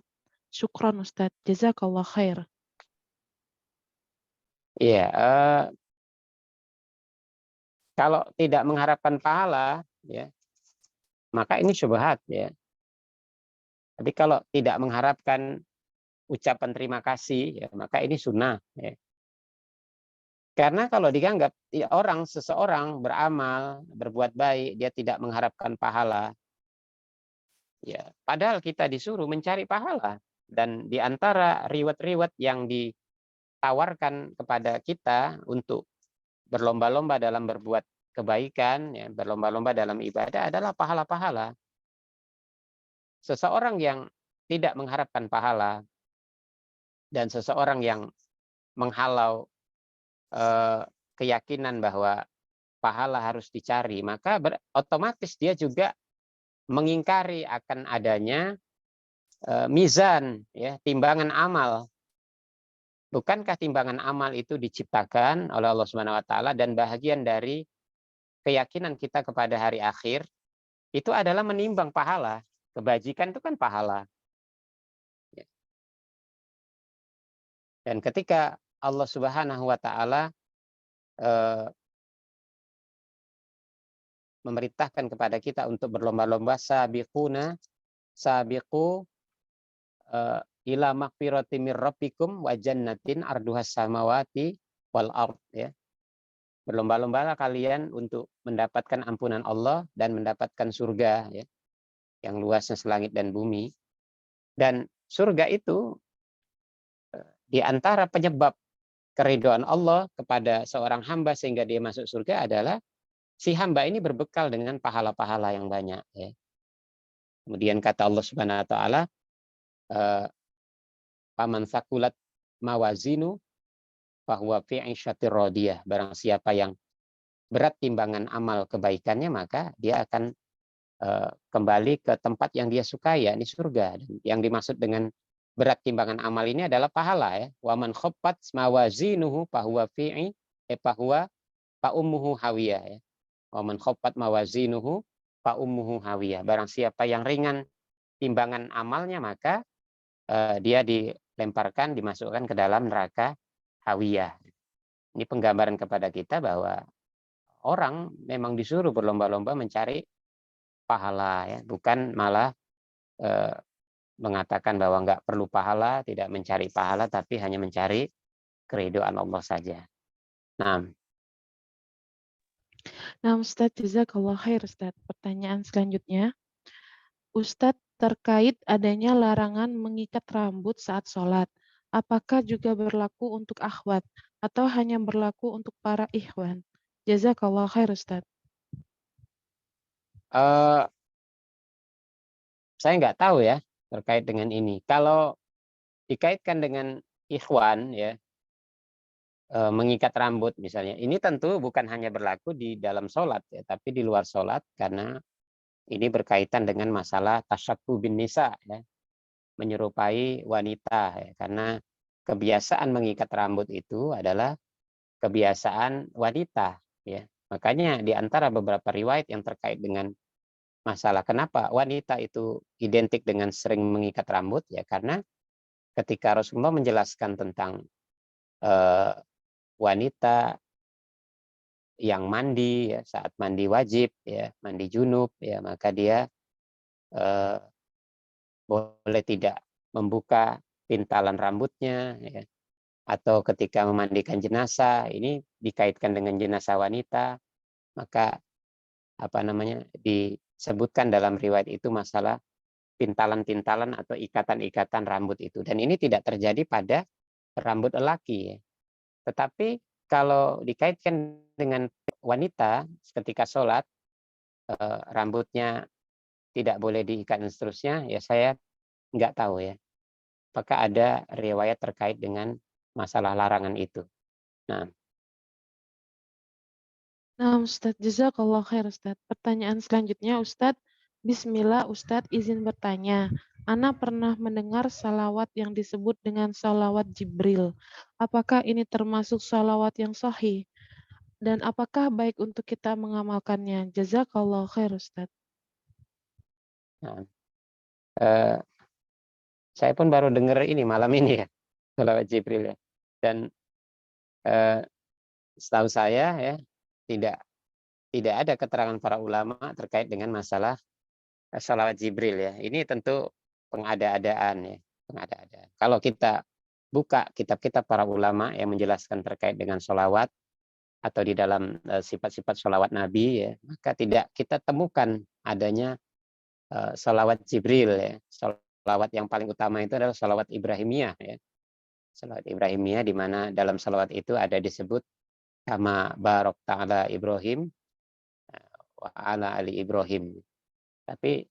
Syukron Ustadz, jazakallah khair. iya, kalau tidak mengharapkan pahala, ya, maka ini syubhat, ya. Tapi kalau tidak mengharapkan ucapan terima kasih, ya, maka ini sunnah, ya. Karena kalau dianggap ya, seseorang beramal, berbuat baik, dia tidak mengharapkan pahala, ya, padahal kita disuruh mencari pahala. Dan di antara riwayat-riwayat yang ditawarkan kepada kita untuk berlomba-lomba dalam berbuat kebaikan, ya, berlomba-lomba dalam ibadah adalah pahala-pahala. Seseorang yang tidak mengharapkan pahala dan seseorang yang menghalau keyakinan bahwa pahala harus dicari, maka otomatis dia juga mengingkari akan adanya mizan, ya, timbangan amal. Bukankah timbangan amal itu diciptakan oleh Allah Subhanahu wa taala dan bahagian dari keyakinan kita kepada hari akhir itu adalah menimbang pahala. Kebajikan itu kan pahala. Ya. Dan ketika Allah Subhanahu wa taala memerintahkan kepada kita untuk berlomba-lomba sabiqu ila maghfirati mir rabbikum wa jannatin arduhas samawati wal ard, ya. Berlomba-lombalah kalian untuk mendapatkan ampunan Allah dan mendapatkan surga, ya, yang luasnya selangit dan bumi. Dan surga itu di antara penyebab keridhaan Allah kepada seorang hamba sehingga dia masuk surga adalah si hamba ini berbekal dengan pahala-pahala yang banyak. Ya. Kemudian kata Allah Subhanahu Wa Taala, "Faman sakulat mawazinu bahwa fi 'isyatir radiyah." Barang siapa yang berat timbangan amal kebaikannya, maka dia akan kembali ke tempat yang dia sukai, yakni surga. Dan yang dimaksud dengan berat timbangan amal ini adalah pahala ya. Wa man khaffat mawazinuhu fahuwa fi'i fahuwa fa ummuhu hawiyah ya. Wa man khaffat mawazinuhu fa ummuhu hawiyah. Barang siapa yang ringan timbangan amalnya, maka dia dilemparkan, dimasukkan ke dalam neraka hawiyah. Ini penggambaran kepada kita bahwa orang memang disuruh berlomba-lomba mencari pahala ya, bukan malah mengatakan bahwa nggak perlu pahala, tidak mencari pahala, tapi hanya mencari keridhaan Allah saja. Nah, Ustadz, jazakallah khair Ustadz. Pertanyaan selanjutnya, Ustadz, terkait adanya larangan mengikat rambut saat sholat, apakah juga berlaku untuk akhwat atau hanya berlaku untuk para ikhwan? Jazakallah khair Ustadz. Saya nggak tahu ya terkait dengan ini. Kalau dikaitkan dengan ikhwan ya, mengikat rambut misalnya, ini tentu bukan hanya berlaku di dalam sholat ya, tapi di luar sholat, karena ini berkaitan dengan masalah tasyabbuh bin nisa ya, menyerupai wanita ya, karena kebiasaan mengikat rambut itu adalah kebiasaan wanita ya. Makanya di antara beberapa riwayat yang terkait dengan masalah kenapa wanita itu identik dengan sering mengikat rambut ya, karena ketika Rasulullah menjelaskan tentang wanita yang mandi ya, saat mandi wajib ya, mandi junub ya, maka dia boleh tidak membuka pintalan rambutnya ya. Atau ketika memandikan jenazah, ini dikaitkan dengan jenazah wanita, maka disebutkan dalam riwayat itu masalah pintalan-pintalan atau ikatan-ikatan rambut itu. Dan ini tidak terjadi pada rambut lelaki ya. Tetapi kalau dikaitkan dengan wanita ketika sholat, rambutnya tidak boleh diikat dan seterusnya, ya saya nggak tahu ya. Apakah ada riwayat terkait dengan masalah larangan itu. Nah, Ustadz, jazakallah khair Ustadz. Pertanyaan selanjutnya Ustadz, Bismillah Ustadz izin bertanya. Ana pernah mendengar salawat yang disebut dengan salawat Jibril. Apakah ini termasuk salawat yang sahih? Dan apakah baik untuk kita mengamalkannya? Jazakallah khair Ustadz. nah saya pun baru dengar ini malam ini ya, salawat Jibril ya. Dan setahu saya ya tidak ada keterangan para ulama terkait dengan masalah salawat Jibril ya. Ini tentu pengada-adaan ya, pengada-adaan. Kalau kita buka kitab-kitab para ulama yang menjelaskan terkait dengan salawat atau di dalam sifat-sifat salawat Nabi ya, maka tidak kita temukan adanya salawat Jibril ya. Salawat yang paling utama itu adalah salawat Ibrahimiyah ya. Salawat Ibrahimiyah di mana dalam salawat itu ada disebut kama barok ta'ala Ibrahim wa ala ali Ibrahim. Tapi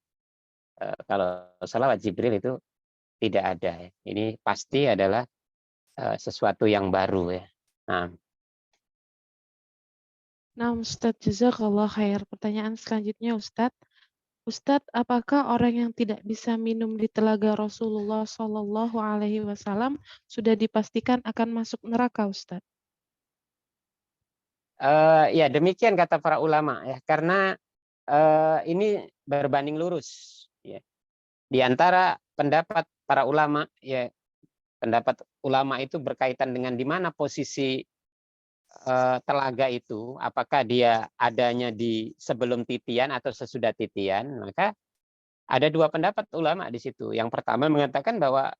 kalau salawat Jibril itu tidak ada ya. Ini pasti adalah sesuatu yang baru ya. Nah, Ustadz, jazakallah khair. Pertanyaan selanjutnya Ustadz. Ustadz, apakah orang yang tidak bisa minum di telaga Rasulullah Shallallahu Alaihi Wasallam sudah dipastikan akan masuk neraka, Ustadz? Ya demikian kata para ulama ya, karena ini berbanding lurus ya. Di antara pendapat para ulama ya, pendapat ulama itu berkaitan dengan di mana posisi telaga itu, apakah dia adanya di sebelum titian atau sesudah titian. Maka ada dua pendapat ulama di situ. Yang pertama mengatakan bahwa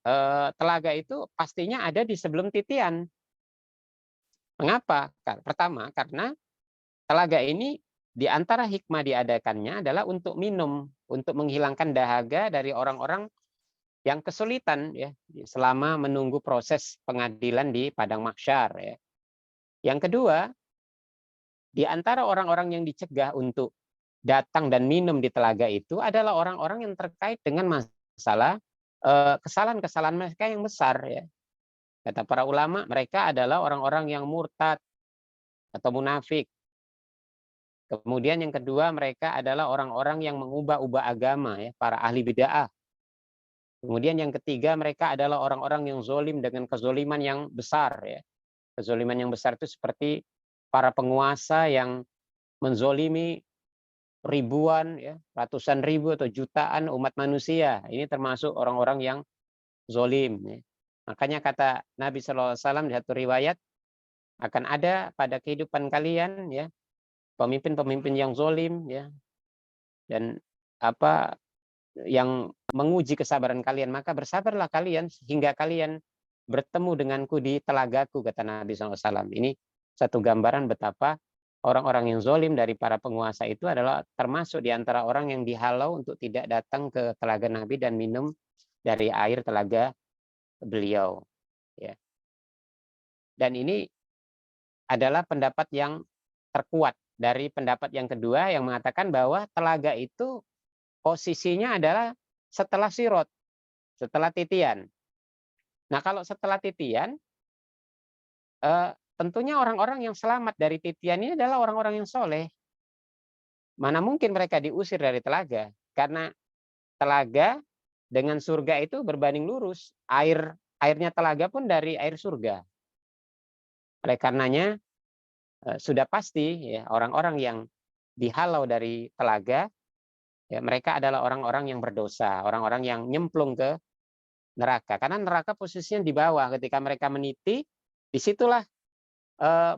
telaga itu pastinya ada di sebelum titian. Mengapa? Pertama, karena telaga ini di antara hikmah diadakannya adalah untuk minum, untuk menghilangkan dahaga dari orang-orang yang kesulitan ya selama menunggu proses pengadilan di padang mahsyar ya. Yang kedua, di antara orang-orang yang dicegah untuk datang dan minum di telaga itu adalah orang-orang yang terkait dengan masalah kesalahan-kesalahan mereka yang besar ya. Kata para ulama, mereka adalah orang-orang yang murtad atau munafik. Kemudian yang kedua, mereka adalah orang-orang yang mengubah-ubah agama ya, para ahli bid'ah. Kemudian yang ketiga, mereka adalah orang-orang yang zolim dengan kezoliman yang besar ya. Kezoliman yang besar itu seperti para penguasa yang menzolimi ribuan, ya, ratusan ribu atau jutaan umat manusia. Ini termasuk orang-orang yang zolim. Ya. Makanya kata Nabi SAW di satu riwayat, akan ada pada kehidupan kalian ya pemimpin-pemimpin yang zolim ya dan apa yang menguji kesabaran kalian, maka bersabarlah kalian hingga kalian bertemu denganku di telagaku, kata Nabi SAW. Ini satu gambaran betapa orang-orang yang zolim dari para penguasa itu adalah termasuk di antara orang yang dihalau untuk tidak datang ke telaga Nabi dan minum dari air telaga beliau. Ya. Dan ini adalah pendapat yang terkuat dari pendapat yang kedua yang mengatakan bahwa telaga itu posisinya adalah setelah sirot, setelah titian. Nah, kalau setelah titian, tentunya orang-orang yang selamat dari titian ini adalah orang-orang yang soleh. Mana mungkin mereka diusir dari telaga? Karena telaga dengan surga itu berbanding lurus. Airnya telaga pun dari air surga. Oleh karenanya, sudah pasti ya, orang-orang yang dihalau dari telaga, ya, mereka adalah orang-orang yang berdosa, orang-orang yang nyemplung ke neraka. Karena neraka posisinya di bawah. Ketika mereka meniti, disitulah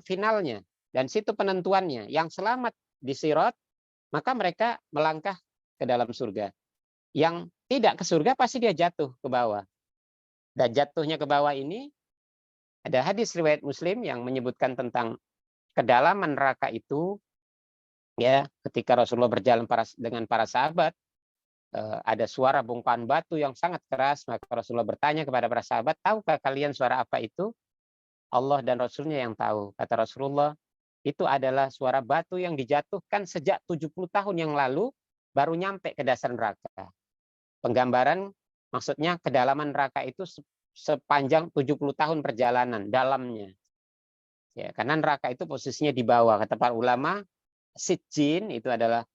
finalnya. Dan situ penentuannya. Yang selamat di Sirat, maka mereka melangkah ke dalam surga. Yang tidak ke surga pasti dia jatuh ke bawah. Dan jatuhnya ke bawah ini, ada hadis riwayat Muslim yang menyebutkan tentang kedalaman neraka itu, ya, ketika Rasulullah berjalan dengan para sahabat, ada suara bongkahan batu yang sangat keras, maka Rasulullah bertanya kepada para sahabat, tahukah kalian suara apa itu? Allah dan Rasulnya yang tahu. Kata Rasulullah, itu adalah suara batu yang dijatuhkan sejak 70 tahun yang lalu, baru nyampe ke dasar neraka. Penggambaran, maksudnya kedalaman neraka itu sepanjang 70 tahun perjalanan dalamnya. Ya, karena neraka itu posisinya di bawah. Kata para ulama, sijjin itu adalah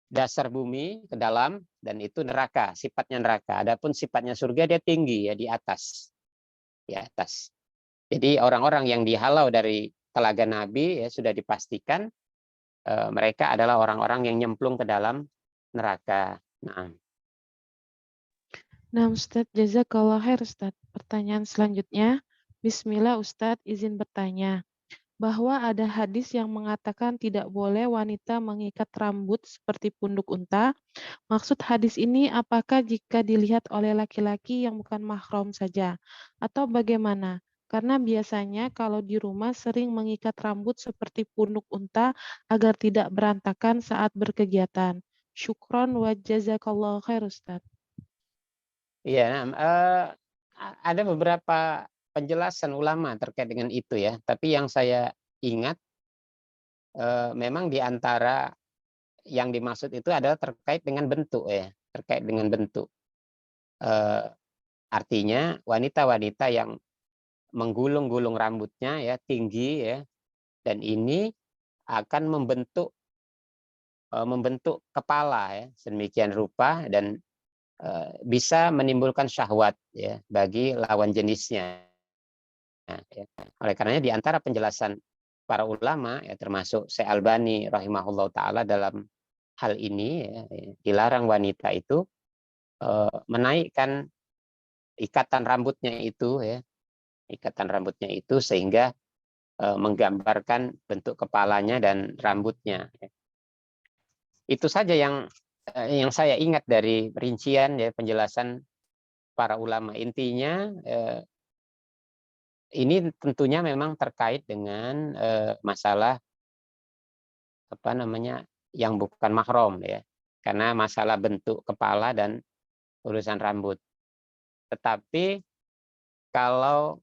dasar bumi ke dalam, dan itu neraka, sifatnya neraka. Adapun sifatnya surga dia tinggi ya, di atas. Di atas. Jadi orang-orang yang dihalau dari telaga Nabi ya sudah dipastikan mereka adalah orang-orang yang nyemplung ke dalam neraka. Nah, Ustadz, jazakallah khair, Ustadz. Pertanyaan selanjutnya, Bismillah, Ustadz, izin bertanya. Bahwa ada hadis yang mengatakan tidak boleh wanita mengikat rambut seperti punduk unta. Maksud hadis ini apakah jika dilihat oleh laki-laki yang bukan mahram saja? Atau bagaimana? Karena biasanya kalau di rumah sering mengikat rambut seperti punduk unta agar tidak berantakan saat berkegiatan. Syukron wa jazakallahu khair, Ustaz. Iya, ada beberapa penjelasan ulama terkait dengan itu ya. Tapi yang saya ingat memang di antara yang dimaksud itu adalah terkait dengan bentuk ya, terkait dengan bentuk. Artinya wanita-wanita yang menggulung-gulung rambutnya ya tinggi ya, dan ini akan membentuk kepala ya sedemikian rupa dan bisa menimbulkan syahwat ya bagi lawan jenisnya. Nah, ya. Oleh karenanya di antara penjelasan para ulama ya termasuk Syekh Albani rahimahullah taala dalam hal ini ya, dilarang wanita itu menaikkan ikatan rambutnya itu ya, ikatan rambutnya itu sehingga menggambarkan bentuk kepalanya dan rambutnya. Itu saja yang saya ingat dari rincian ya penjelasan para ulama. Intinya ini tentunya memang terkait dengan masalah apa namanya yang bukan mahram ya, karena masalah bentuk kepala dan urusan rambut. Tetapi kalau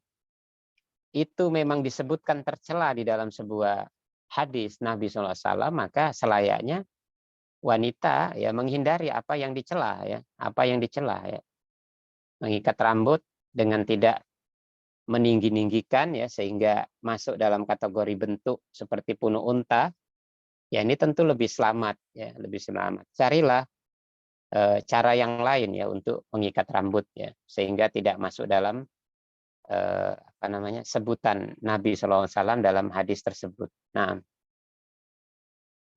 itu memang disebutkan tercela di dalam sebuah hadis Nabi SAW, maka selayaknya wanita ya menghindari apa yang dicela ya, apa yang dicela ya. Mengikat rambut dengan tidak meninggi-ninggikan ya sehingga masuk dalam kategori bentuk seperti punuk unta, ya ini tentu lebih selamat ya, lebih selamat. Carilah cara yang lain ya untuk mengikat rambut ya sehingga tidak masuk dalam apa namanya sebutan Nabi SAW dalam hadis tersebut. Nah,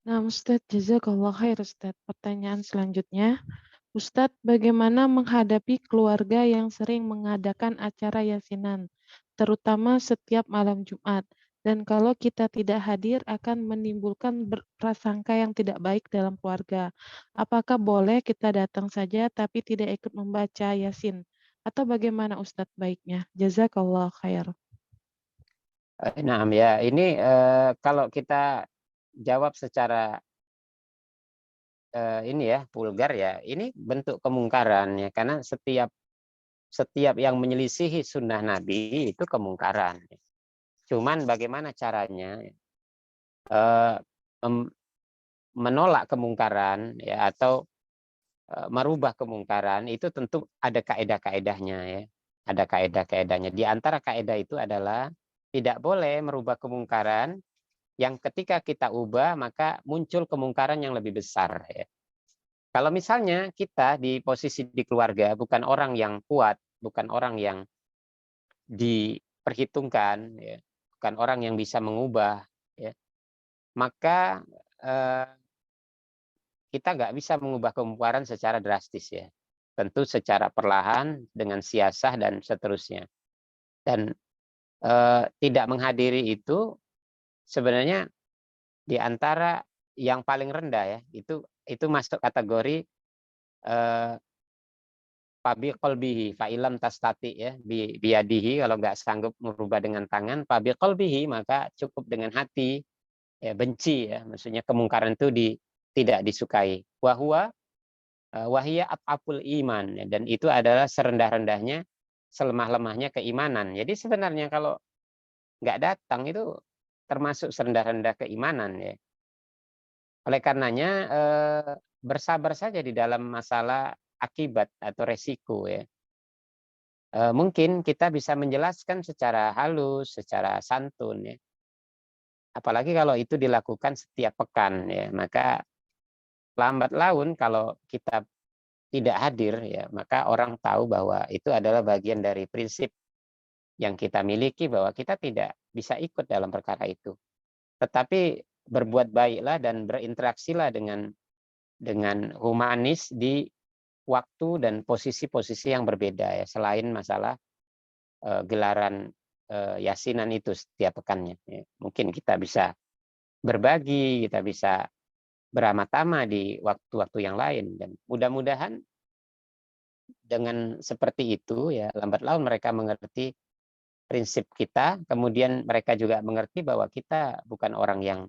Nah, Ustadz, jazakallah khair, Ustadz. Pertanyaan selanjutnya, Ustadz, bagaimana menghadapi keluarga yang sering mengadakan acara yasinan, terutama setiap malam Jumat? Dan kalau kita tidak hadir akan menimbulkan prasangka yang tidak baik dalam keluarga. Apakah boleh kita datang saja tapi tidak ikut membaca yasin? Atau bagaimana Ustadz baiknya? Jazakallah khair. nah ya ini kalau kita jawab secara ini ya vulgar ya, ini bentuk kemungkaran ya karena setiap yang menyelisihi sunnah Nabi itu kemungkaran. Cuman bagaimana caranya eh, menolak kemungkaran ya atau merubah kemungkaran itu tentu ada kaedah-kaedahnya ya. Ada kaedah-kaedahnya. Di antara kaedah itu adalah tidak boleh merubah kemungkaran yang ketika kita ubah maka muncul kemungkaran yang lebih besar ya. Kalau misalnya kita di posisi di keluarga bukan orang yang kuat, bukan orang yang diperhitungkan ya, bukan orang yang bisa mengubah ya, maka eh, kita nggak bisa mengubah kemungkaran secara drastis ya. Tentu secara perlahan dengan siasah dan seterusnya. Dan tidak menghadiri itu sebenarnya di antara yang paling rendah ya. Itu masuk kategori fabi qalbihi fa'ilam tastati ya biadihi, kalau nggak sanggup merubah dengan tangan, fabi qalbihi maka cukup dengan hati ya, benci ya, maksudnya kemungkaran itu tidak disukai. Wahia at'aful iman ya, dan itu adalah serendah-rendahnya selemah-lemahnya keimanan. Jadi sebenarnya kalau nggak datang itu termasuk serendah-rendah keimanan ya. Oleh karenanya bersabar saja di dalam masalah akibat atau resiko ya. Mungkin kita bisa menjelaskan secara halus, secara santun ya. Apalagi kalau itu dilakukan setiap pekan ya, maka lambat laun kalau kita tidak hadir ya, maka orang tahu bahwa itu adalah bagian dari prinsip yang kita miliki bahwa kita tidak bisa ikut dalam perkara itu. Tetapi berbuat baiklah dan berinteraksilah dengan humanis di waktu dan posisi-posisi yang berbeda ya, selain masalah gelaran yasinan itu setiap pekannya ya. Mungkin kita bisa berbagi, kita bisa beramah-tamah di waktu-waktu yang lain, dan mudah-mudahan dengan seperti itu ya lambat laun mereka mengerti prinsip kita, kemudian mereka juga mengerti bahwa kita bukan orang yang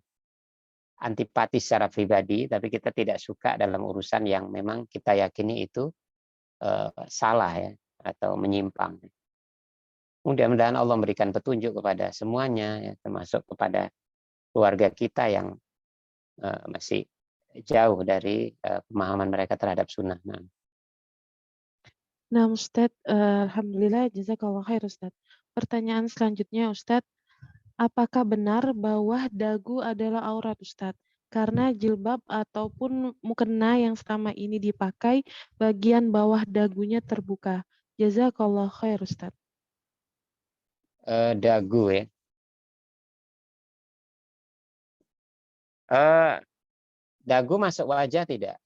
antipati secara pribadi, tapi kita tidak suka dalam urusan yang memang kita yakini itu salah ya atau menyimpang. Mudah-mudahan Allah memberikan petunjuk kepada semuanya ya, termasuk kepada keluarga kita yang masih jauh dari pemahaman mereka terhadap sunnah. Nah, Ustadz, Alhamdulillah, jazakallah khair, Ustadz. Pertanyaan selanjutnya, Ustadz, apakah benar bawah dagu adalah aurat, Ustadz? Karena jilbab ataupun mukena yang selama ini dipakai, bagian bawah dagunya terbuka. Jazakallah khair, Ustadz. Dagu ya. Dagu masuk wajah tidak?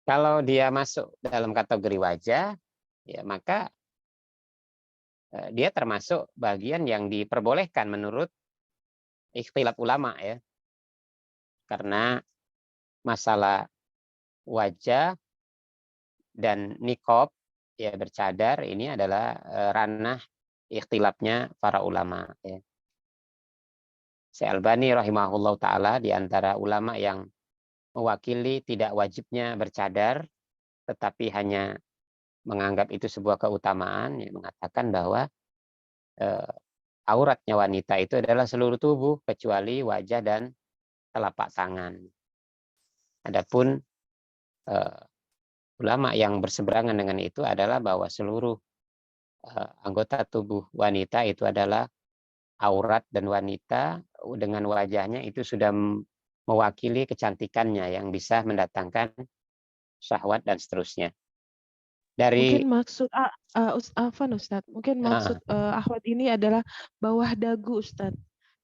Kalau dia masuk dalam kategori wajah, ya maka dia termasuk bagian yang diperbolehkan menurut ikhtilaf ulama ya. Karena masalah wajah dan niqab ya bercadar ini adalah ranah ikhtilafnya para ulama ya. Syekh Albani rahimahullah taala di antara ulama yang mewakili tidak wajibnya bercadar tetapi hanya menganggap itu sebuah keutamaan, ya, mengatakan bahwa auratnya wanita itu adalah seluruh tubuh kecuali wajah dan telapak tangan. Adapun ulama yang berseberangan dengan itu adalah bahwa seluruh anggota tubuh wanita itu adalah aurat, dan wanita dengan wajahnya itu sudah mewakili kecantikannya yang bisa mendatangkan syahwat dan seterusnya. Dari Mungkin maksud Afwan Ustadz, mungkin maksud Ahwat ini adalah bawah dagu Ustadz.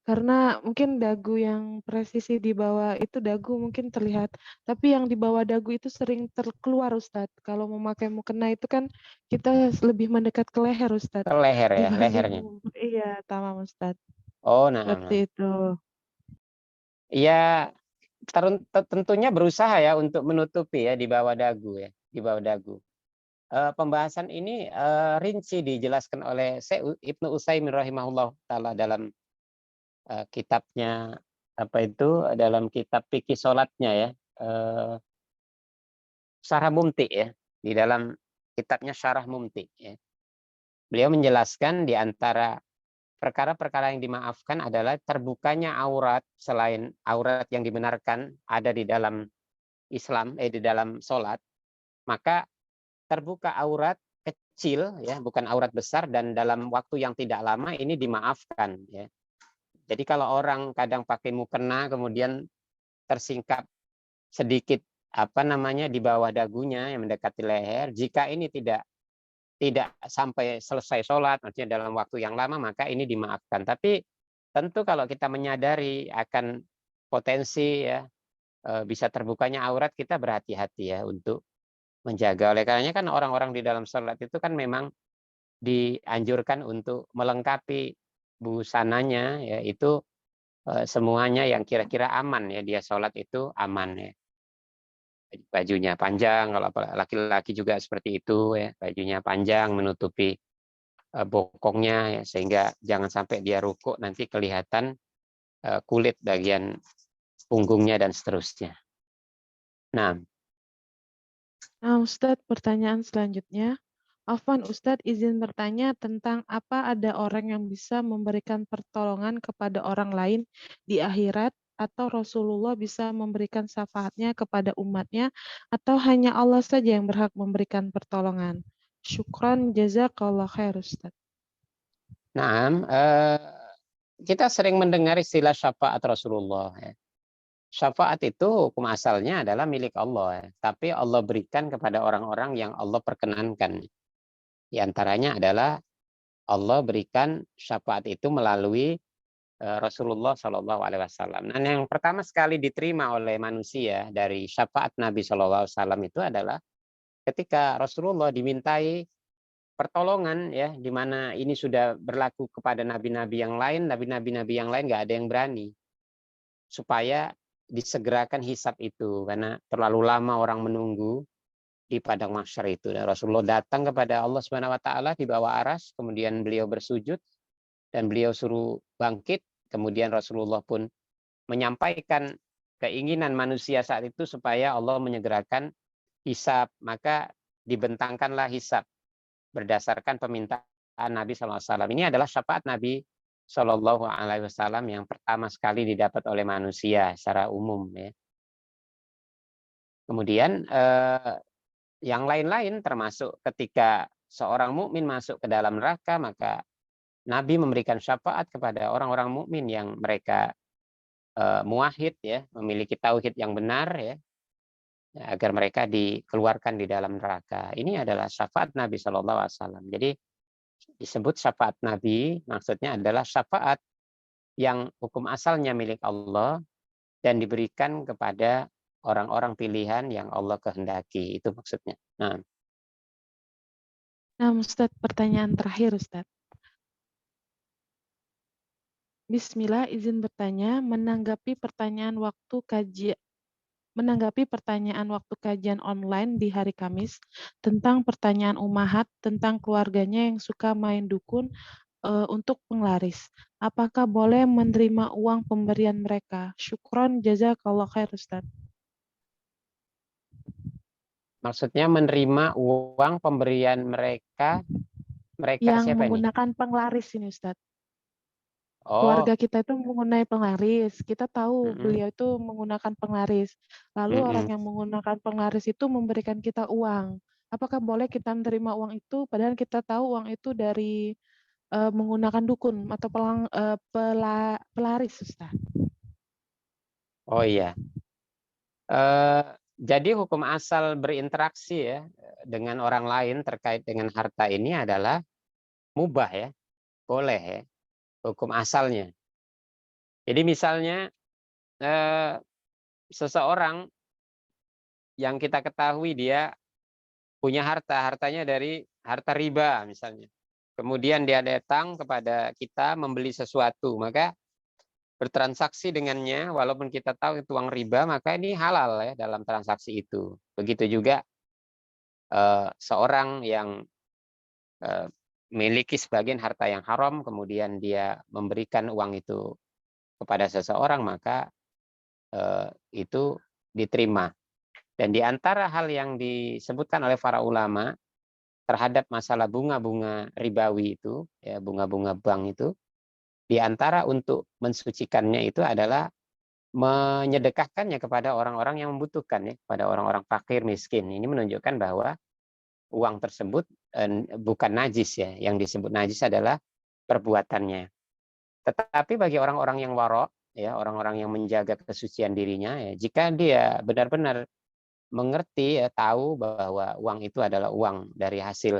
Karena mungkin dagu yang presisi di bawah itu dagu mungkin terlihat, tapi yang di bawah dagu itu sering terkeluar Ustadz. Kalau memakai mukena itu kan kita lebih mendekat ke leher Ustadz leher ya, dibanding lehernya. iya, tamam Ustadz. Oh, nah, Seperti itu. ya tentunya berusaha ya untuk menutupi ya di bawah dagu ya, di bawah dagu. Pembahasan ini rinci dijelaskan oleh Syekh Ibnu Utsaimin rahimahullah taala dalam kitabnya apa itu, dalam kitab fikih salatnya ya, Syarah Mumti ya, di dalam kitabnya Syarah Mumti ya. Beliau menjelaskan di antara perkara-perkara yang dimaafkan adalah terbukanya aurat selain aurat yang dibenarkan ada di dalam Islam, di dalam sholat, maka terbuka aurat kecil ya, bukan aurat besar, dan dalam waktu yang tidak lama ini dimaafkan ya. Jadi kalau orang kadang pakai mukena kemudian tersingkap sedikit apa namanya di bawah dagunya yang mendekati leher, jika ini tidak sampai selesai sholat, maksudnya dalam waktu yang lama, maka ini dimaafkan. Tapi tentu kalau kita menyadari akan potensi ya bisa terbukanya aurat, kita berhati-hati ya untuk menjaga. Oleh karenanya kan orang-orang di dalam sholat itu kan memang dianjurkan untuk melengkapi busananya, ya itu semuanya yang kira-kira aman ya, dia sholat itu aman ya. Bajunya panjang, kalau laki-laki juga seperti itu ya, bajunya panjang menutupi bokongnya ya, sehingga jangan sampai dia rukuk nanti kelihatan kulit bagian punggungnya dan seterusnya. Nah, Ustadz, pertanyaan selanjutnya. Afwan Ustadz izin bertanya tentang apa ada orang yang bisa memberikan pertolongan kepada orang lain di akhirat, atau Rasulullah bisa memberikan syafaatnya kepada umatnya, atau hanya Allah saja yang berhak memberikan pertolongan. Syukran jazakallah khair Ustadz. kita sering mendengar istilah syafaat Rasulullah ya. Syafaat itu hukum asalnya adalah milik Allah ya. Tapi Allah berikan kepada orang-orang yang Allah perkenankan. Di antaranya adalah Allah berikan syafaat itu melalui Rasulullah Shallallahu Alaihi Wasallam. Dan yang pertama sekali diterima oleh manusia dari syafaat Nabi Shallallahu Alaihi Wasallam itu adalah ketika Rasulullah dimintai pertolongan ya, di mana ini sudah berlaku kepada nabi-nabi yang lain, nabi-nabi yang lain nggak ada yang berani supaya disegerakan hisab itu karena terlalu lama orang menunggu di padang mahsyar itu. Dan Rasulullah datang kepada Allah Subhanahu wa taala di bawah aras, kemudian beliau bersujud dan beliau suruh bangkit, kemudian Rasulullah pun menyampaikan keinginan manusia saat itu supaya Allah menyegerakan hisab, maka dibentangkanlah hisab berdasarkan permintaan Nabi SAW. Ini adalah syafaat Nabi Shallallahu Alaihi Wasallam yang pertama sekali didapat oleh manusia secara umum ya. Kemudian yang lain-lain termasuk ketika seorang mukmin masuk ke dalam neraka, maka Nabi memberikan syafaat kepada orang-orang mukmin yang mereka muwahhid ya, memiliki tauhid yang benar ya, agar mereka dikeluarkan di dalam neraka. Ini adalah syafaat Nabi Shallallahu Alaihi Wasallam. Jadi disebut syafaat Nabi, maksudnya adalah syafaat yang hukum asalnya milik Allah dan diberikan kepada orang-orang pilihan yang Allah kehendaki. Itu maksudnya. Nah, Ustadz, pertanyaan terakhir Ustadz. Bismillah, izin bertanya, menanggapi pertanyaan waktu kajian online di hari Kamis tentang pertanyaan Umahat tentang keluarganya yang suka main dukun untuk penglaris. Apakah boleh menerima uang pemberian mereka? Syukron jazakallah khair Ustaz. Maksudnya menerima uang pemberian mereka, mereka Yang siapa ini? menggunakan penglaris ini Ustadz. Oh, Keluarga kita itu menggunakan penglaris. Kita tahu mm-mm, beliau itu menggunakan penglaris. Lalu orang mm-mm. yang menggunakan penglaris itu memberikan kita uang. Apakah boleh kita menerima uang itu padahal kita tahu uang itu dari menggunakan dukun atau pelaris, Ustaz? Oh iya. Eh, jadi hukum asal berinteraksi ya dengan orang lain terkait dengan harta ini adalah mubah ya, boleh ya, hukum asalnya. Jadi misalnya eh, seseorang yang kita ketahui dia punya harta, hartanya dari harta riba misalnya. Kemudian dia datang kepada kita membeli sesuatu, maka bertransaksi dengannya, walaupun kita tahu itu uang riba, maka ini halal ya dalam transaksi itu. Begitu juga seorang yang eh, memiliki sebagian harta yang haram, kemudian dia memberikan uang itu kepada seseorang, maka itu diterima. Dan di antara hal yang disebutkan oleh para ulama terhadap masalah bunga-bunga ribawi itu, ya bunga-bunga bank itu, di antara untuk mensucikannya itu adalah menyedekahkannya kepada orang-orang yang membutuhkan ya, kepada orang-orang fakir miskin. Ini menunjukkan bahwa uang tersebut bukan najis ya. Yang disebut najis adalah perbuatannya. Tetapi bagi orang-orang yang warok ya, orang-orang yang menjaga kesucian dirinya ya, jika dia benar-benar mengerti ya, tahu bahwa uang itu adalah uang dari hasil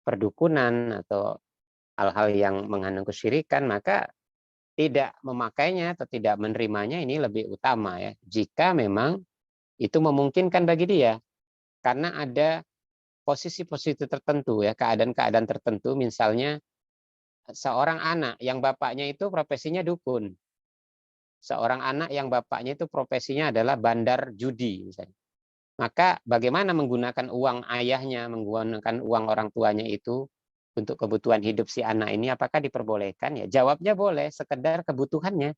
perdukunan atau hal-hal yang mengandung kesyirikan, maka tidak memakainya atau tidak menerimanya ini lebih utama ya. Jika memang itu memungkinkan bagi dia, karena ada posisi-posisi tertentu ya, keadaan-keadaan tertentu, misalnya seorang anak yang bapaknya itu profesinya dukun, seorang anak yang bapaknya itu profesinya adalah bandar judi misalnya. Maka bagaimana menggunakan uang ayahnya, menggunakan uang orang tuanya itu untuk kebutuhan hidup si anak ini, apakah diperbolehkan? Ya jawabnya boleh, sekedar kebutuhannya.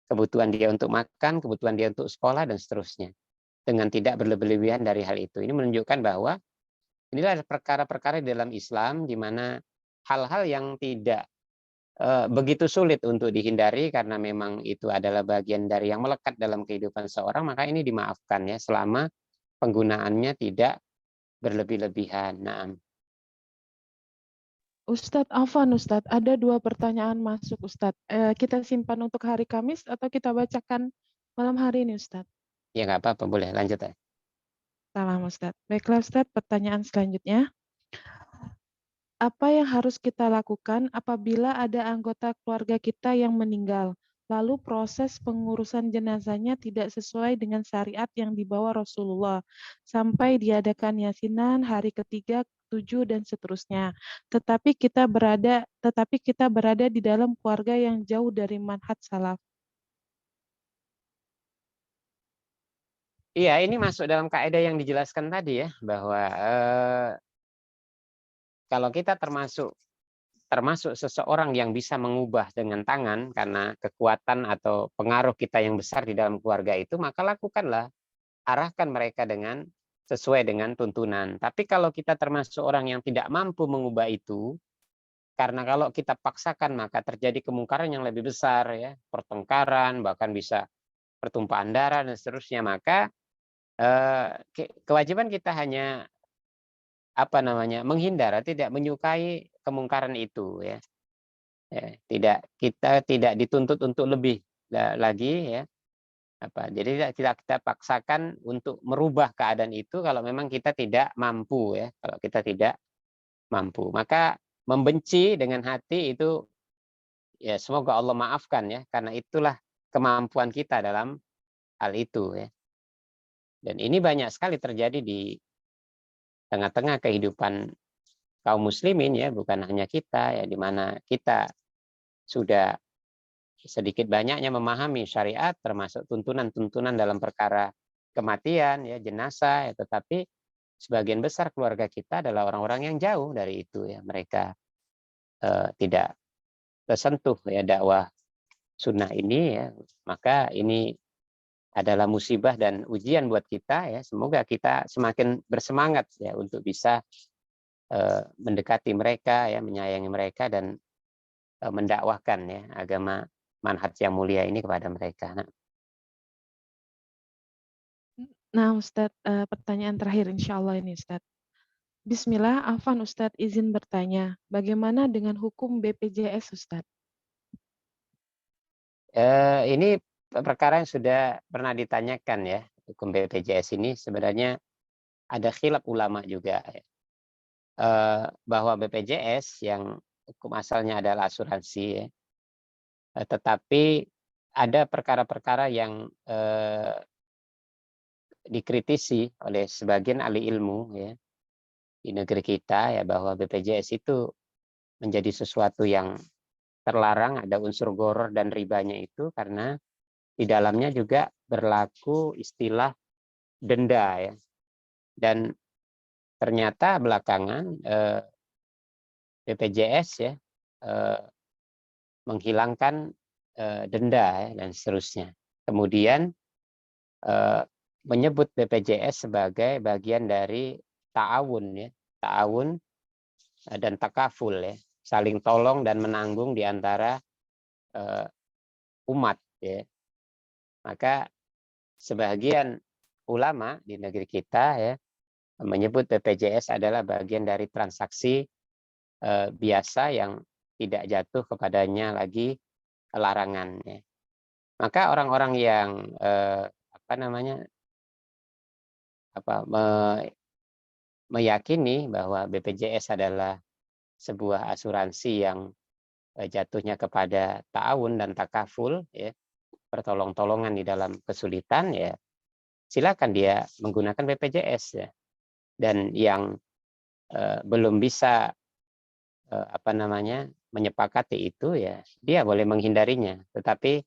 Kebutuhan dia untuk makan, kebutuhan dia untuk sekolah, dan seterusnya. Dengan tidak berlebihan dari hal itu. Ini menunjukkan bahwa inilah perkara-perkara dalam Islam di mana hal-hal yang tidak begitu sulit untuk dihindari karena memang itu adalah bagian dari yang melekat dalam kehidupan seorang, maka ini dimaafkan ya selama penggunaannya tidak berlebih-lebihan. Nah, Ustadz Afan, Ustadz, ada dua pertanyaan masuk, Ustadz. Kita simpan untuk hari Kamis atau kita bacakan malam hari ini, Ustadz? ya nggak apa-apa, boleh lanjut ya. Salam, Ustadz. Baiklah, Ustadz, pertanyaan selanjutnya. Apa yang harus kita lakukan apabila ada anggota keluarga kita yang meninggal, lalu proses pengurusan jenazahnya tidak sesuai dengan syariat yang dibawa Rasulullah, sampai diadakan yasinan hari ketiga, tujuh, dan seterusnya. Tetapi kita berada di dalam keluarga yang jauh dari manhaj salaf. Iya, ini masuk dalam kaidah yang dijelaskan tadi ya, bahwa kalau kita termasuk seseorang yang bisa mengubah dengan tangan karena kekuatan atau pengaruh kita yang besar di dalam keluarga itu, maka lakukanlah, arahkan mereka dengan sesuai dengan tuntunan. Tapi kalau kita termasuk orang yang tidak mampu mengubah itu, karena kalau kita paksakan maka terjadi kemungkaran yang lebih besar ya, pertengkaran, bahkan bisa pertumpahan darah dan seterusnya, maka kewajiban kita hanya menghindar, tidak menyukai kemungkaran itu ya. Ya, kita tidak dituntut untuk lebih lagi ya. Jadi kita paksakan untuk merubah keadaan itu kalau memang kita tidak mampu ya. Kalau kita tidak mampu, maka membenci dengan hati itu ya semoga Allah maafkan ya, karena itulah kemampuan kita dalam hal itu ya. Dan ini banyak sekali terjadi di tengah-tengah kehidupan kaum muslimin ya, bukan hanya kita ya, di mana kita sudah sedikit banyaknya memahami syariat termasuk tuntunan-tuntunan dalam perkara kematian ya, jenazah ya, tetapi sebagian besar keluarga kita adalah orang-orang yang jauh dari itu ya, mereka tidak tersentuh ya dakwah sunnah ini ya, maka ini adalah musibah dan ujian buat kita ya. Semoga kita semakin bersemangat ya untuk bisa mendekati mereka ya, menyayangi mereka dan mendakwahkan ya agama manhaj yang mulia ini kepada mereka. Nah, Ustadz, pertanyaan terakhir insya Allah ini, Ustadz. Bismillah, Afan Ustadz izin bertanya, bagaimana dengan hukum BPJS, Ustadz? Ini perkara yang sudah pernah ditanyakan ya, hukum BPJS ini sebenarnya ada khilaf ulama juga ya. Bahwa BPJS yang hukum asalnya adalah asuransi ya, tetapi ada perkara-perkara yang dikritisi oleh sebagian ahli ilmu ya di negeri kita ya, bahwa BPJS itu menjadi sesuatu yang terlarang, ada unsur gharar dan ribanya itu karena di dalamnya juga berlaku istilah denda ya. Dan ternyata belakangan BPJS ya menghilangkan denda ya, dan seterusnya. Kemudian menyebut BPJS sebagai bagian dari ta'awun ya, ta'awun dan takaful ya, saling tolong dan menanggung di antara umat ya. Maka sebagian ulama di negeri kita ya menyebut BPJS adalah bagian dari transaksi biasa yang tidak jatuh kepadanya lagi larangan ya. Maka orang-orang yang meyakini bahwa BPJS adalah sebuah asuransi yang jatuhnya kepada ta'awun dan takaful ya, pertolong-tolongan di dalam kesulitan ya, silakan dia menggunakan BPJS ya. Dan yang belum bisa menyepakati itu ya, dia boleh menghindarinya, tetapi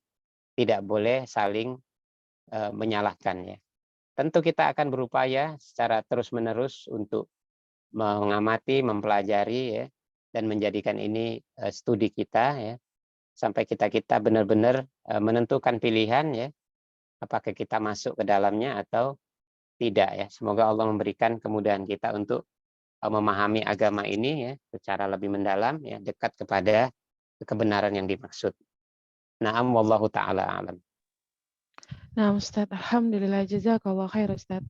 tidak boleh saling menyalahkan ya. Tentu kita akan berupaya secara terus-menerus untuk mengamati, mempelajari ya, dan menjadikan ini studi kita ya, sampai kita benar-benar menentukan pilihan ya, apakah kita masuk ke dalamnya atau tidak ya. Semoga Allah memberikan kemudahan kita untuk memahami agama ini ya secara lebih mendalam ya, dekat kepada kebenaran yang dimaksud. Na'am wallahu taala alam. Nah, Ustadz, Alhamdulillah, jazakallah khair, Ustadz.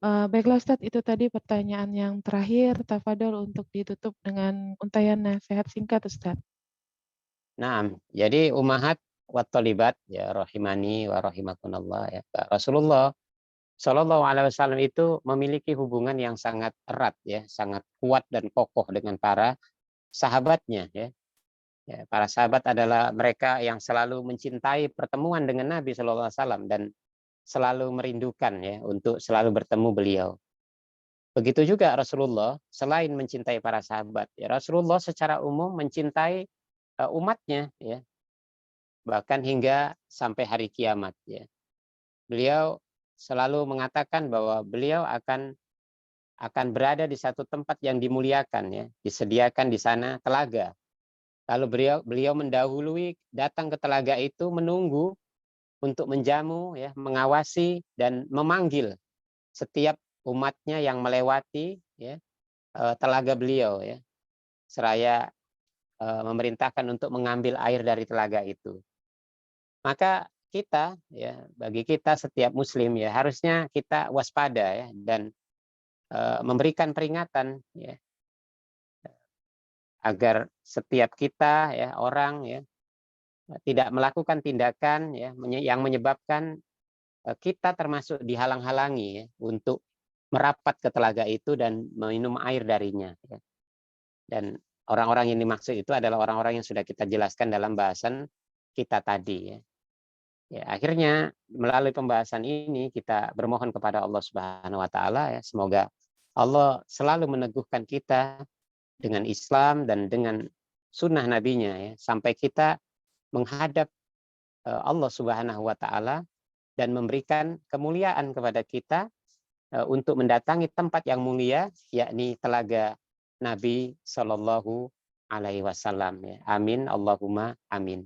Baiklah, Ustadz, itu tadi pertanyaan yang terakhir. Tafadol untuk ditutup dengan untayan nasihat singkat, Ustadz. Naam, jadi ummahat wa thalibat ya rahimani wa rahimakumullah ya. Rasulullah Shallallahu alaihi wasallam itu memiliki hubungan yang sangat erat ya, sangat kuat dan kokoh dengan para sahabatnya ya. Ya, para sahabat adalah mereka yang selalu mencintai pertemuan dengan Nabi Shallallahu alaihi wasallam dan selalu merindukan ya untuk selalu bertemu beliau. Begitu juga Rasulullah selain mencintai para sahabat, ya Rasulullah secara umum mencintai umatnya ya, bahkan hingga sampai hari kiamat ya. Beliau selalu mengatakan bahwa beliau akan berada di satu tempat yang dimuliakan ya, disediakan di sana telaga. Lalu beliau mendahului datang ke telaga itu, menunggu untuk menjamu ya, mengawasi dan memanggil setiap umatnya yang melewati ya, telaga beliau ya, seraya memerintahkan untuk mengambil air dari telaga itu. Maka kita ya, bagi kita setiap muslim ya harusnya kita waspada ya, dan memberikan peringatan ya, agar setiap kita ya orang ya tidak melakukan tindakan ya yang menyebabkan kita termasuk dihalang-halangi ya, untuk merapat ke telaga itu dan minum air darinya ya. Dan orang-orang yang dimaksud itu adalah orang-orang yang sudah kita jelaskan dalam bahasan kita tadi ya. Ya, akhirnya melalui pembahasan ini kita bermohon kepada Allah Subhanahu wa taala ya, semoga Allah selalu meneguhkan kita dengan Islam dan dengan sunnah nabinya ya, sampai kita menghadap Allah Subhanahu wa taala dan memberikan kemuliaan kepada kita untuk mendatangi tempat yang mulia, yakni telaga Nabi Shallallahu alaihi wasallam ya. Amin Allahumma amin.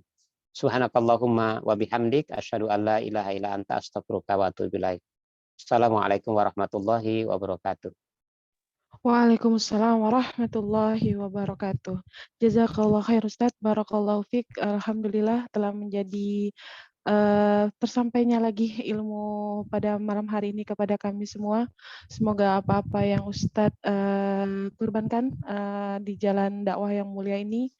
Subhanakallahumma wa bihamdik asyhadu an la ilaha illa anta astaghfiruka wa atubu ilaik. Assalamualaikum warahmatullahi wabarakatuh. Waalaikumsalam warahmatullahi wabarakatuh. Jazakallah khair Ustaz, barakallahu fiq. Alhamdulillah telah menjadi tersampainya lagi ilmu pada malam hari ini kepada kami semua. Semoga apa-apa yang Ustadz kurbankan di jalan dakwah yang mulia ini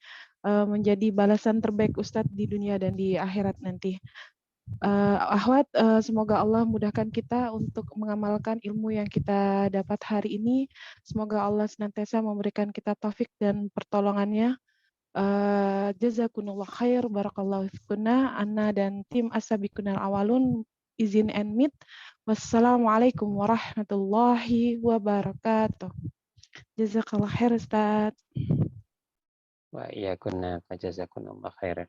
menjadi balasan terbaik Ustadz di dunia dan di akhirat nanti. Ahwat, semoga Allah mudahkan kita untuk mengamalkan ilmu yang kita dapat hari ini. Semoga Allah senantiasa memberikan kita taufik dan pertolongannya. Jazakumullah khair, barakallahu fikunna, Anna dan tim As-Sabiqunal Awalun izin and meet. Wassalamualaikum warahmatullahi wabarakatuh. Jazakallah khair Ustaz. Wa iyyakunna fa jazakumullah khairan.